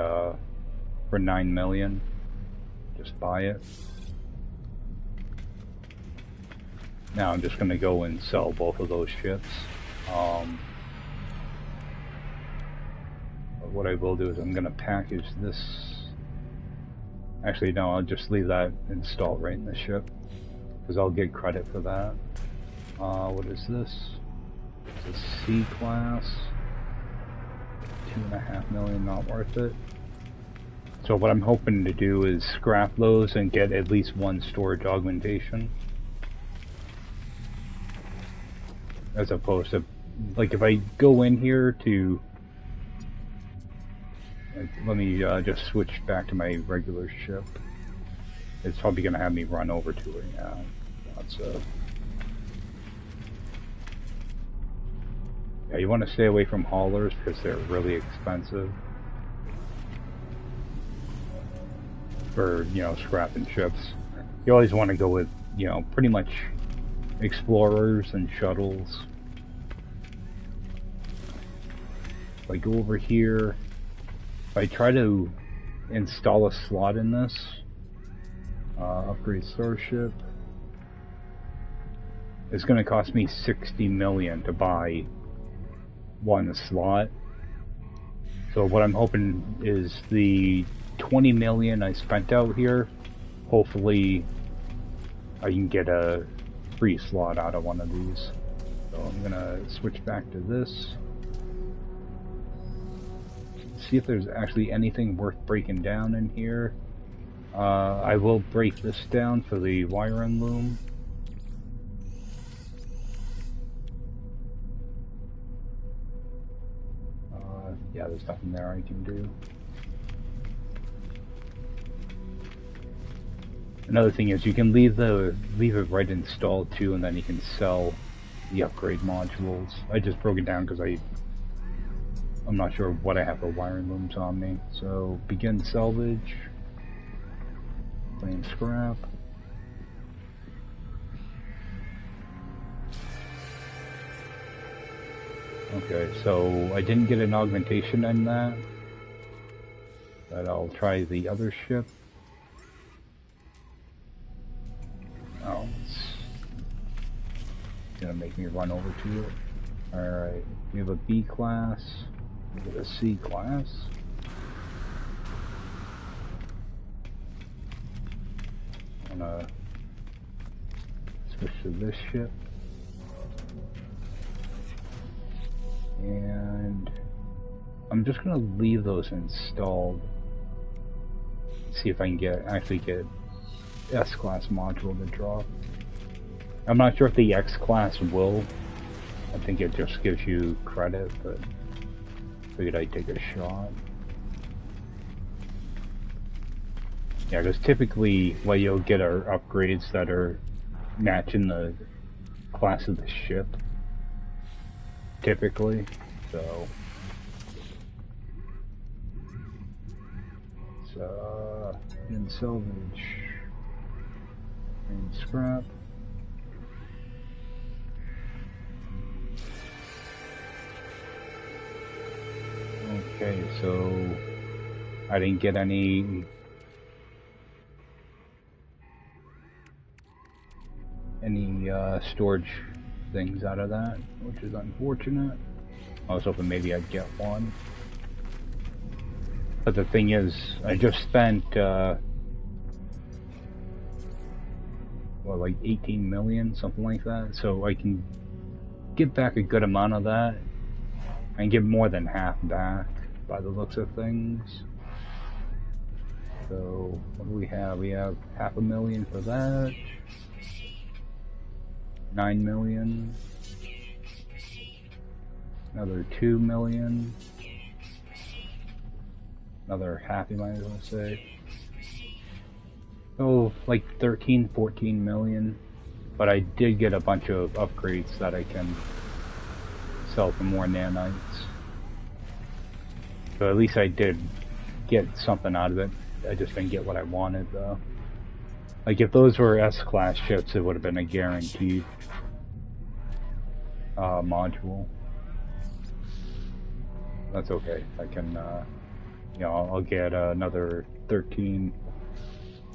for 9 million, just buy it. Now I'm just gonna go and sell both of those ships. What I will do is I'm gonna package this. Actually, no, I'll just leave that installed right in the ship, because I'll get credit for that. What is this? It's a C class. 2.5 million, not worth it. So what I'm hoping to do is scrap those and get at least one storage augmentation. As opposed to, like, if I go in here to, like, let me just switch back to my regular ship. It's probably going to have me run over to it. Yeah, that's yeah, you want to stay away from haulers because they're really expensive for, you know, scrapping ships. You always want to go with, you know, pretty much explorers and shuttles. If I go over here, if I try to install a slot in this, upgrade starship, it's going to cost me 60 million to buy one slot. So what I'm hoping is the 20 million I spent out here, hopefully I can get a free slot out of one of these. So I'm gonna switch back to this. See if there's actually anything worth breaking down in here. I will break this down for the wiring loom. Yeah, there's nothing there I can do. Another thing is you can leave it right installed too, and then you can sell the upgrade modules. I just broke it down because I'm not sure what I have for wiring looms on me. So begin salvage, claim scrap. Okay, so I didn't get an augmentation in that, but I'll try the other ship. Oh, it's gonna make me run over to it. Alright, we have a B class, we have a C class. I'm gonna switch to this ship. And I'm just gonna leave those installed. See if I can actually get S-class module to drop. I'm not sure if the X-class will. I think it just gives you credit, but figured I'd take a shot. Yeah, because typically what you'll get are upgrades that are matching the class of the ship. Typically, so in salvage and scrap. Okay, so I didn't get any storage things out of that, which is unfortunate. I was hoping maybe I'd get one. But the thing is, I just spent, like 18 million, something like that, so I can get back a good amount of that, and get more than half back, by the looks of things. So, what do we have? We have 500,000 for that. 9 million. Another 2 million. Another half, you might as well say. Oh, like 13, 14 million. But I did get a bunch of upgrades that I can sell for more nanites. So at least I did get something out of it. I just didn't get what I wanted, though. Like, if those were S-class ships, it would have been a guaranteed module. That's okay. I can, you know, I'll get another 13,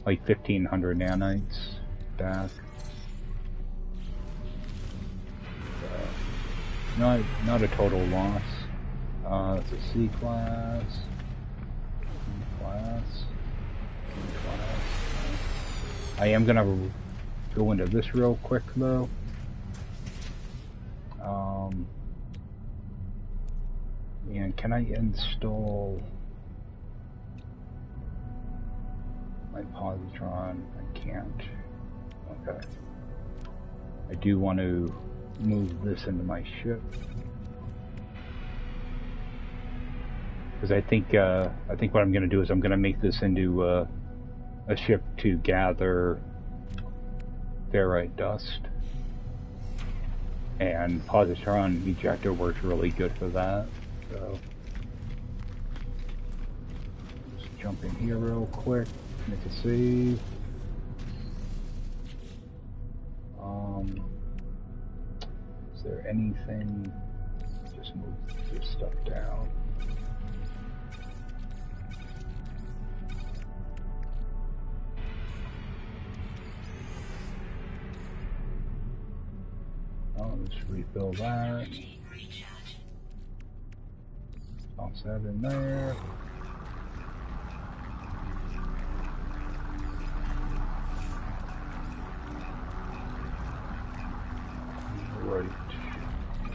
like 1,500 nanites back. Not a total loss. It's a C class. I am gonna go into this real quick though. And can I install my positron? I can't. Okay. I do want to move this into my ship. Because I think what I'm going to do is I'm going to make this into a ship to gather ferrite dust. And positron ejector works really good for that. So just jump in here real quick, make a save. Is there anything? Just move this stuff down. Let's refill that. Toss that in there. Right. I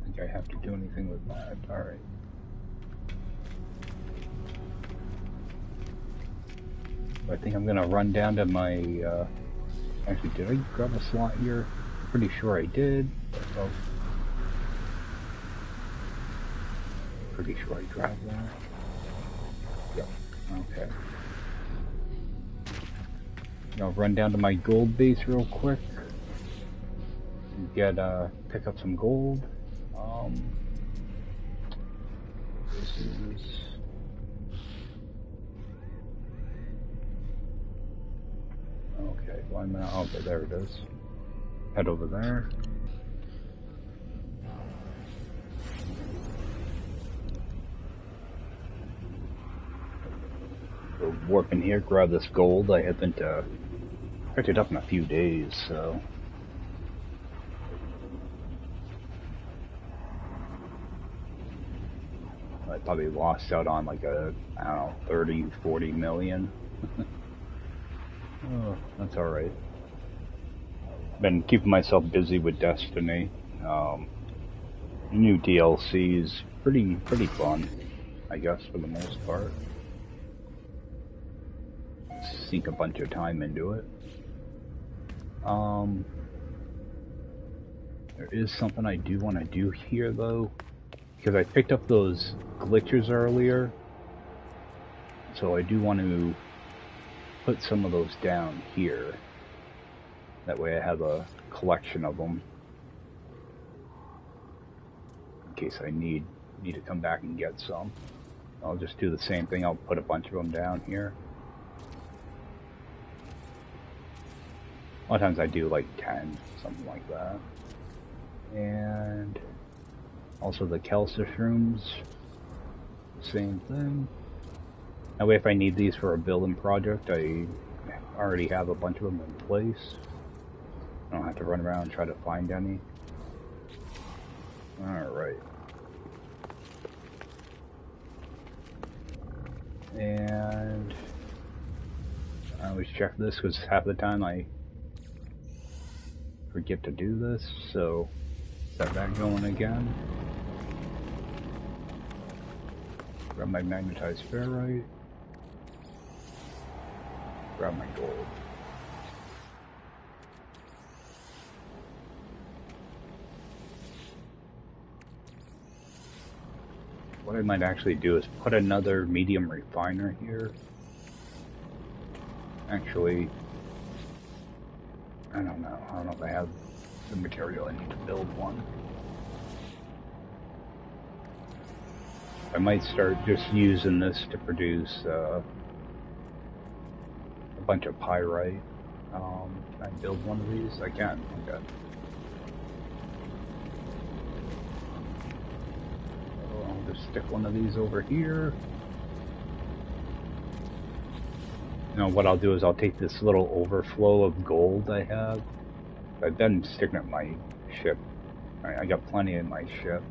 don't think I have to do anything with that. Alright. I think I'm gonna run down to my, actually, did I grab a slot here? Pretty sure I did. Oh. Pretty sure I grabbed that. Yep. Okay. I'll run down to my gold base real quick. Get, pick up some gold. This is... Okay, blind mount. Okay, there it is. Head over there. So warp in here, grab this gold. I haven't picked it up in a few days, so. I probably lost out on like a, I don't know, 30, 40 million. Oh, that's alright. Been keeping myself busy with Destiny. New DLC's pretty fun, I guess, for the most part. Sink a bunch of time into it. There is something I do want to do here, though. because I picked up those glitches earlier, so I do want to put some of those down here. That way I have a collection of them in case I need to come back and get some. I'll just do the same thing. I'll put a bunch of them down here. A lot of times I do like 10, something like that. And also the calcitrums, same thing. That way if I need these for a building project, I already have a bunch of them in place. I don't have to run around and try to find any. Alright. And I always check this because half the time I forget to do this, so set that going again. Grab my magnetized ferrite. Grab my gold. What I might actually do is put another medium refiner here. Actually, I don't know. I don't know if I have the material I need to build one. I might start just using this to produce a bunch of pyrite. Can I build one of these? I can. Okay. I'll just stick one of these over here. Now what I'll do is I'll take this little overflow of gold I have. I've been sticking it in my ship. I got plenty in my ship.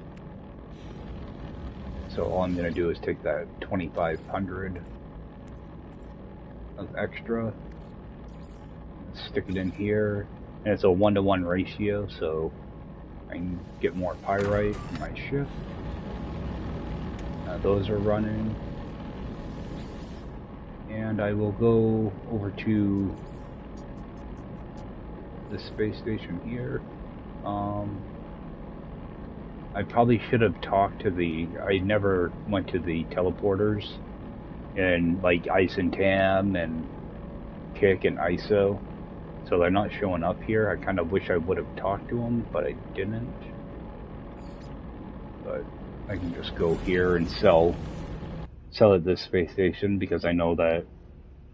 So all I'm going to do is take that 2,500 of extra, stick it in here, and it's a 1-to-1 ratio, so I can get more pyrite in my ship. Those are running. And I will go over to the space station here. I probably should have talked to I never went to the teleporters and like Ice and Tam and Kick and ISO, so they're not showing up here. I kind of wish I would have talked to them, but I didn't. But I can just go here and sell at this space station because I know that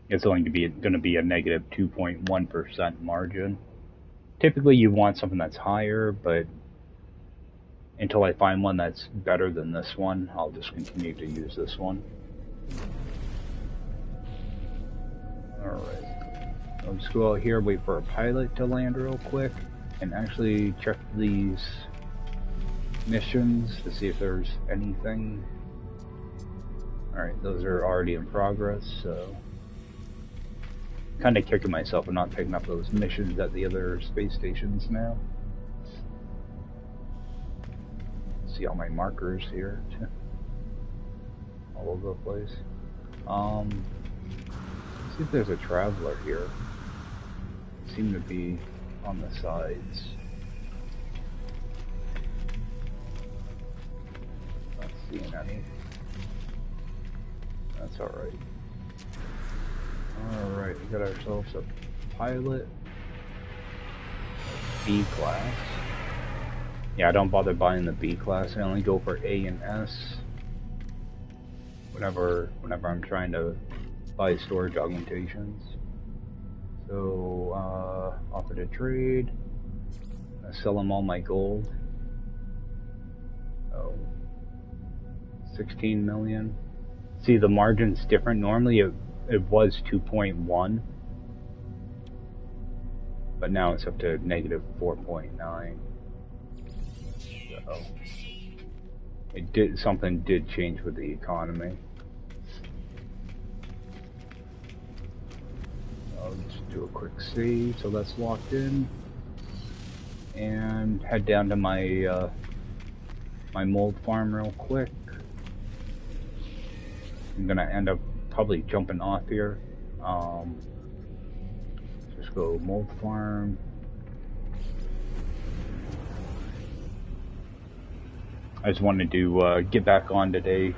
it's only going to be a negative 2.1% margin. Typically you want something that's higher, but until I find one that's better than this one, I'll just continue to use this one. Alright. I'll just go out here, wait for a pilot to land real quick, and actually check these missions to see if there's anything. Alright, those are already in progress, so kind of kicking myself for not picking up those missions at the other space stations now. See all my markers here, all over the place. See if there's a traveler here. Seem to be on the sides. Not seeing any. That's alright. Alright, we got ourselves a pilot. B class. Yeah, I don't bother buying the B class. I only go for A and S whenever I'm trying to buy storage augmentations. So, offer to trade. I sell them all my gold. Oh, 16 million. See, the margin's different. Normally it was 2.1, but now it's up to negative 4.9. So something did change with the economy. I'll just do a quick save so that's locked in, and head down to my my mold farm real quick. I'm gonna end up probably jumping off here. Just go mold farm. I just wanted to get back on today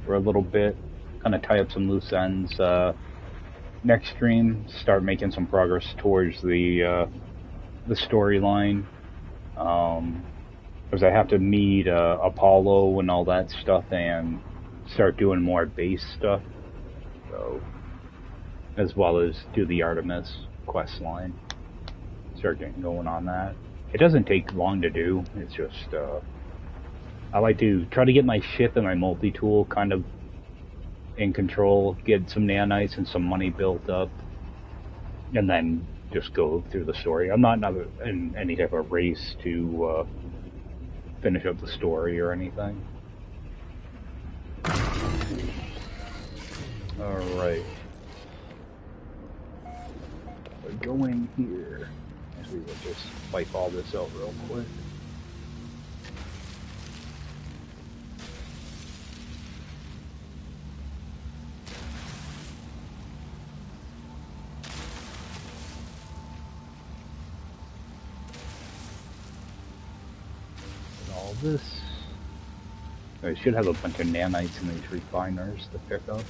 for a little bit, kind of tie up some loose ends. Next stream, start making some progress towards the storyline. Because I have to meet Apollo and all that stuff, and start doing more base stuff. So, as well as do the Artemis quest line. Start getting going on that. It doesn't take long to do. It's just I like to try to get my ship and my multi-tool kind of in control, get some nanites and some money built up, and then just go through the story. I'm not in any type of race to finish up the story or anything. Alright. We're going here. We will just wipe all this out real quick. And all this. I should have a bunch of nanites in these refiners to pick up.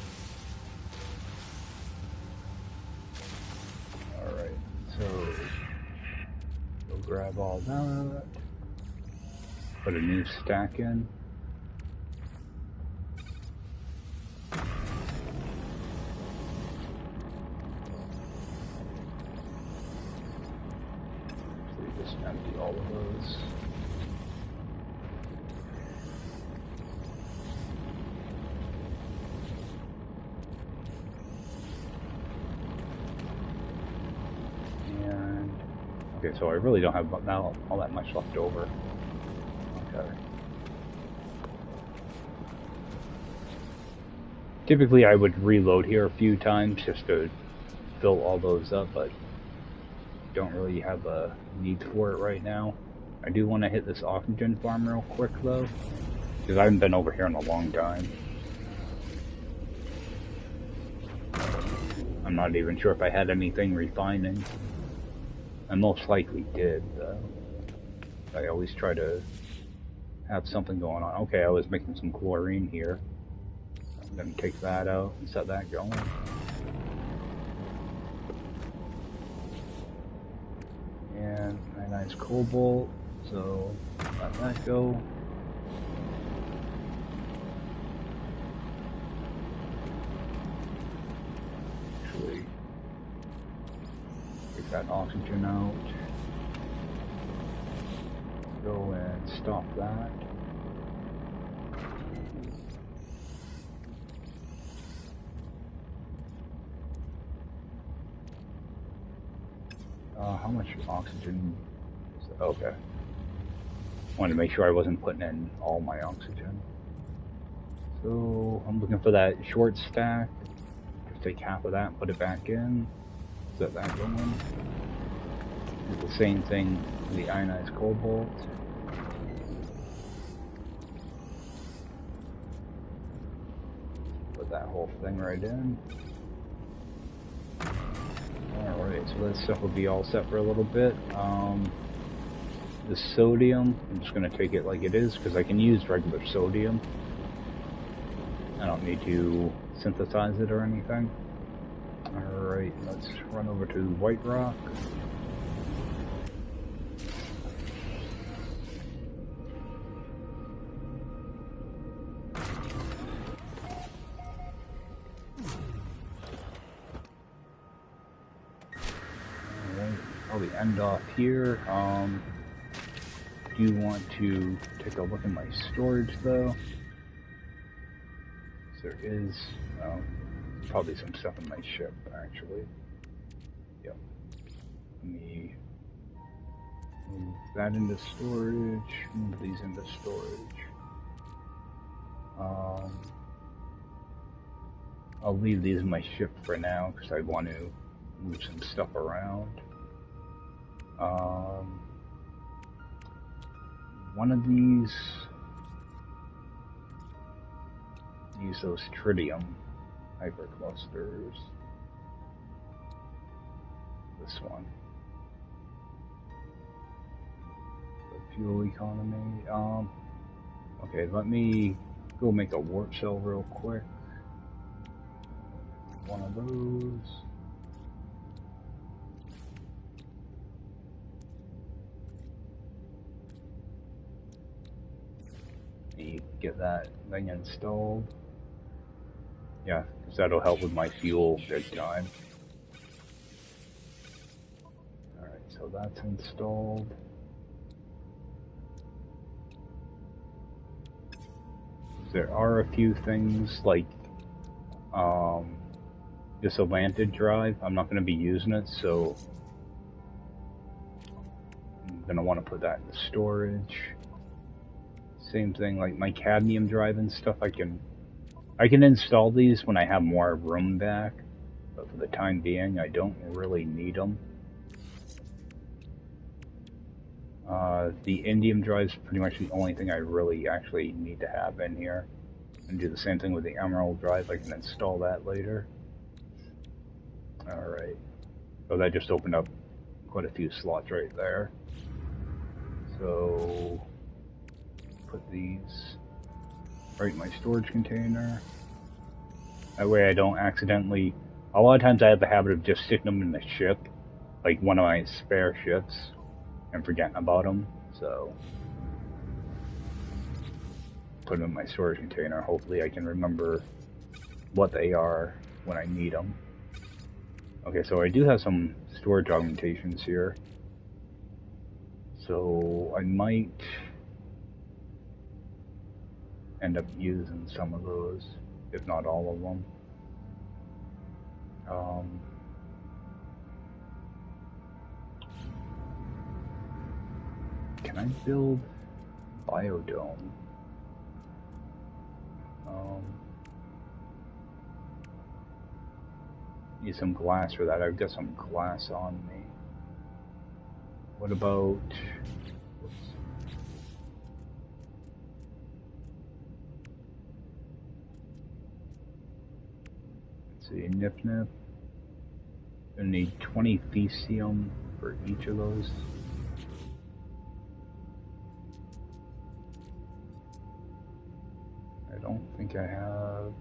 Alright, so we'll grab all that. Put a new stack in. So we just empty all of those. And okay, so I really don't have now all that much left over. Okay. Typically I would reload here a few times just to fill all those up, but don't really have a need for it right now. I do want to hit this oxygen farm real quick though, because I haven't been over here in a long time. I'm not even sure if I had anything refining. I most likely did though. I always try to have something going on. Okay, I was making some chlorine here. I'm gonna take that out and set that going. And a nice cobalt, so let that go. Actually, take that oxygen out. Go and stop that. How much oxygen is that? Okay. Wanted to make sure I wasn't putting in all my oxygen. So I'm looking for that short stack. Just take half of that and put it back in. Set that going. Do the same thing with the ionized cobalt. Put that whole thing right in. Alright, so that stuff will be all set for a little bit. The sodium, I'm just going to take it like it is, because I can use regular sodium. I don't need to synthesize it or anything. Alright, let's run over to White Rock. Probably end off here. Do you want to take a look at my storage though? There is probably some stuff in my ship actually. Yep. Let me move that into storage, move these into storage. I'll leave these in my ship for now because I want to move some stuff around. One of these, use those tritium hyperclusters. This one. The fuel economy. Okay, Okay, let me go make a warp cell real quick. One of those. You get that thing installed. Yeah, because that'll help with my fuel big time. Alright, so that's installed. There are a few things like this Atlantic drive. I'm not going to be using it, so I'm going to want to put that in storage. Same thing like my cadmium drive and stuff. I can install these when I have more room back, but for the time being, I don't really need them. The indium drive is pretty much the only thing I really actually need to have in here. And do the same thing with the emerald drive. I can install that later. Alright. So that just opened up quite a few slots right there. So put these right in my storage container. That way I don't accidentally... A lot of times I have the habit of just sticking them in the ship, like one of my spare ships, and forgetting about them. So put them in my storage container. Hopefully I can remember what they are when I need them. Okay, so I do have some storage augmentations here. So I might end up using some of those, if not all of them. Can I build biodome? Need some glass for that. I've got some glass on me. What about... Let's see, nip. Gonna need 20 Thesium for each of those. I don't think I have...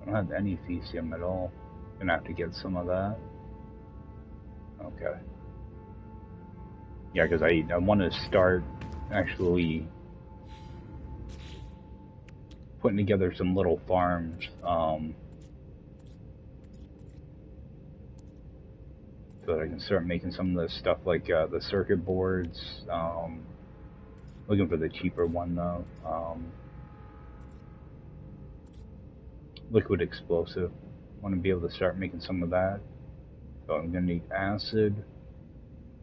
I don't have any Thesium at all. Gonna have to get some of that. Okay. Yeah, because I want to start actually putting together some little farms. So that I can start making some of the stuff like the circuit boards. Looking for the cheaper one though. Liquid explosive. Want to be able to start making some of that. So I'm gonna need acid.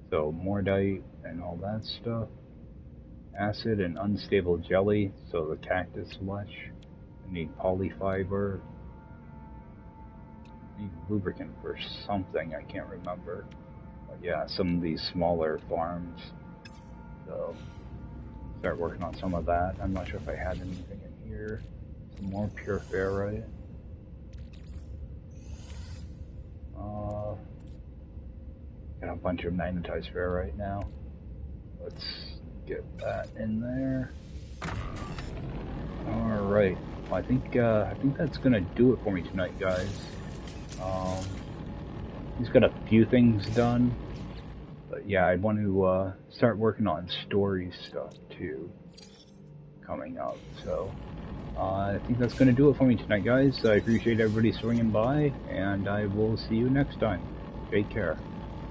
So mordite and all that stuff. Acid and unstable jelly. So the cactus flesh. I need polyfiber. I need lubricant for something, I can't remember. But yeah, some of these smaller farms. So start working on some of that. I'm not sure if I had anything in here. Some more pure ferrite. Got a bunch of magnetized ferrite now. Let's get that in there. All right. Well, I think that's gonna do it for me tonight, guys. He's got a few things done, but yeah, I want to start working on story stuff too coming up. So I think that's gonna do it for me tonight, guys. I appreciate everybody swinging by, and I will see you next time. Take care.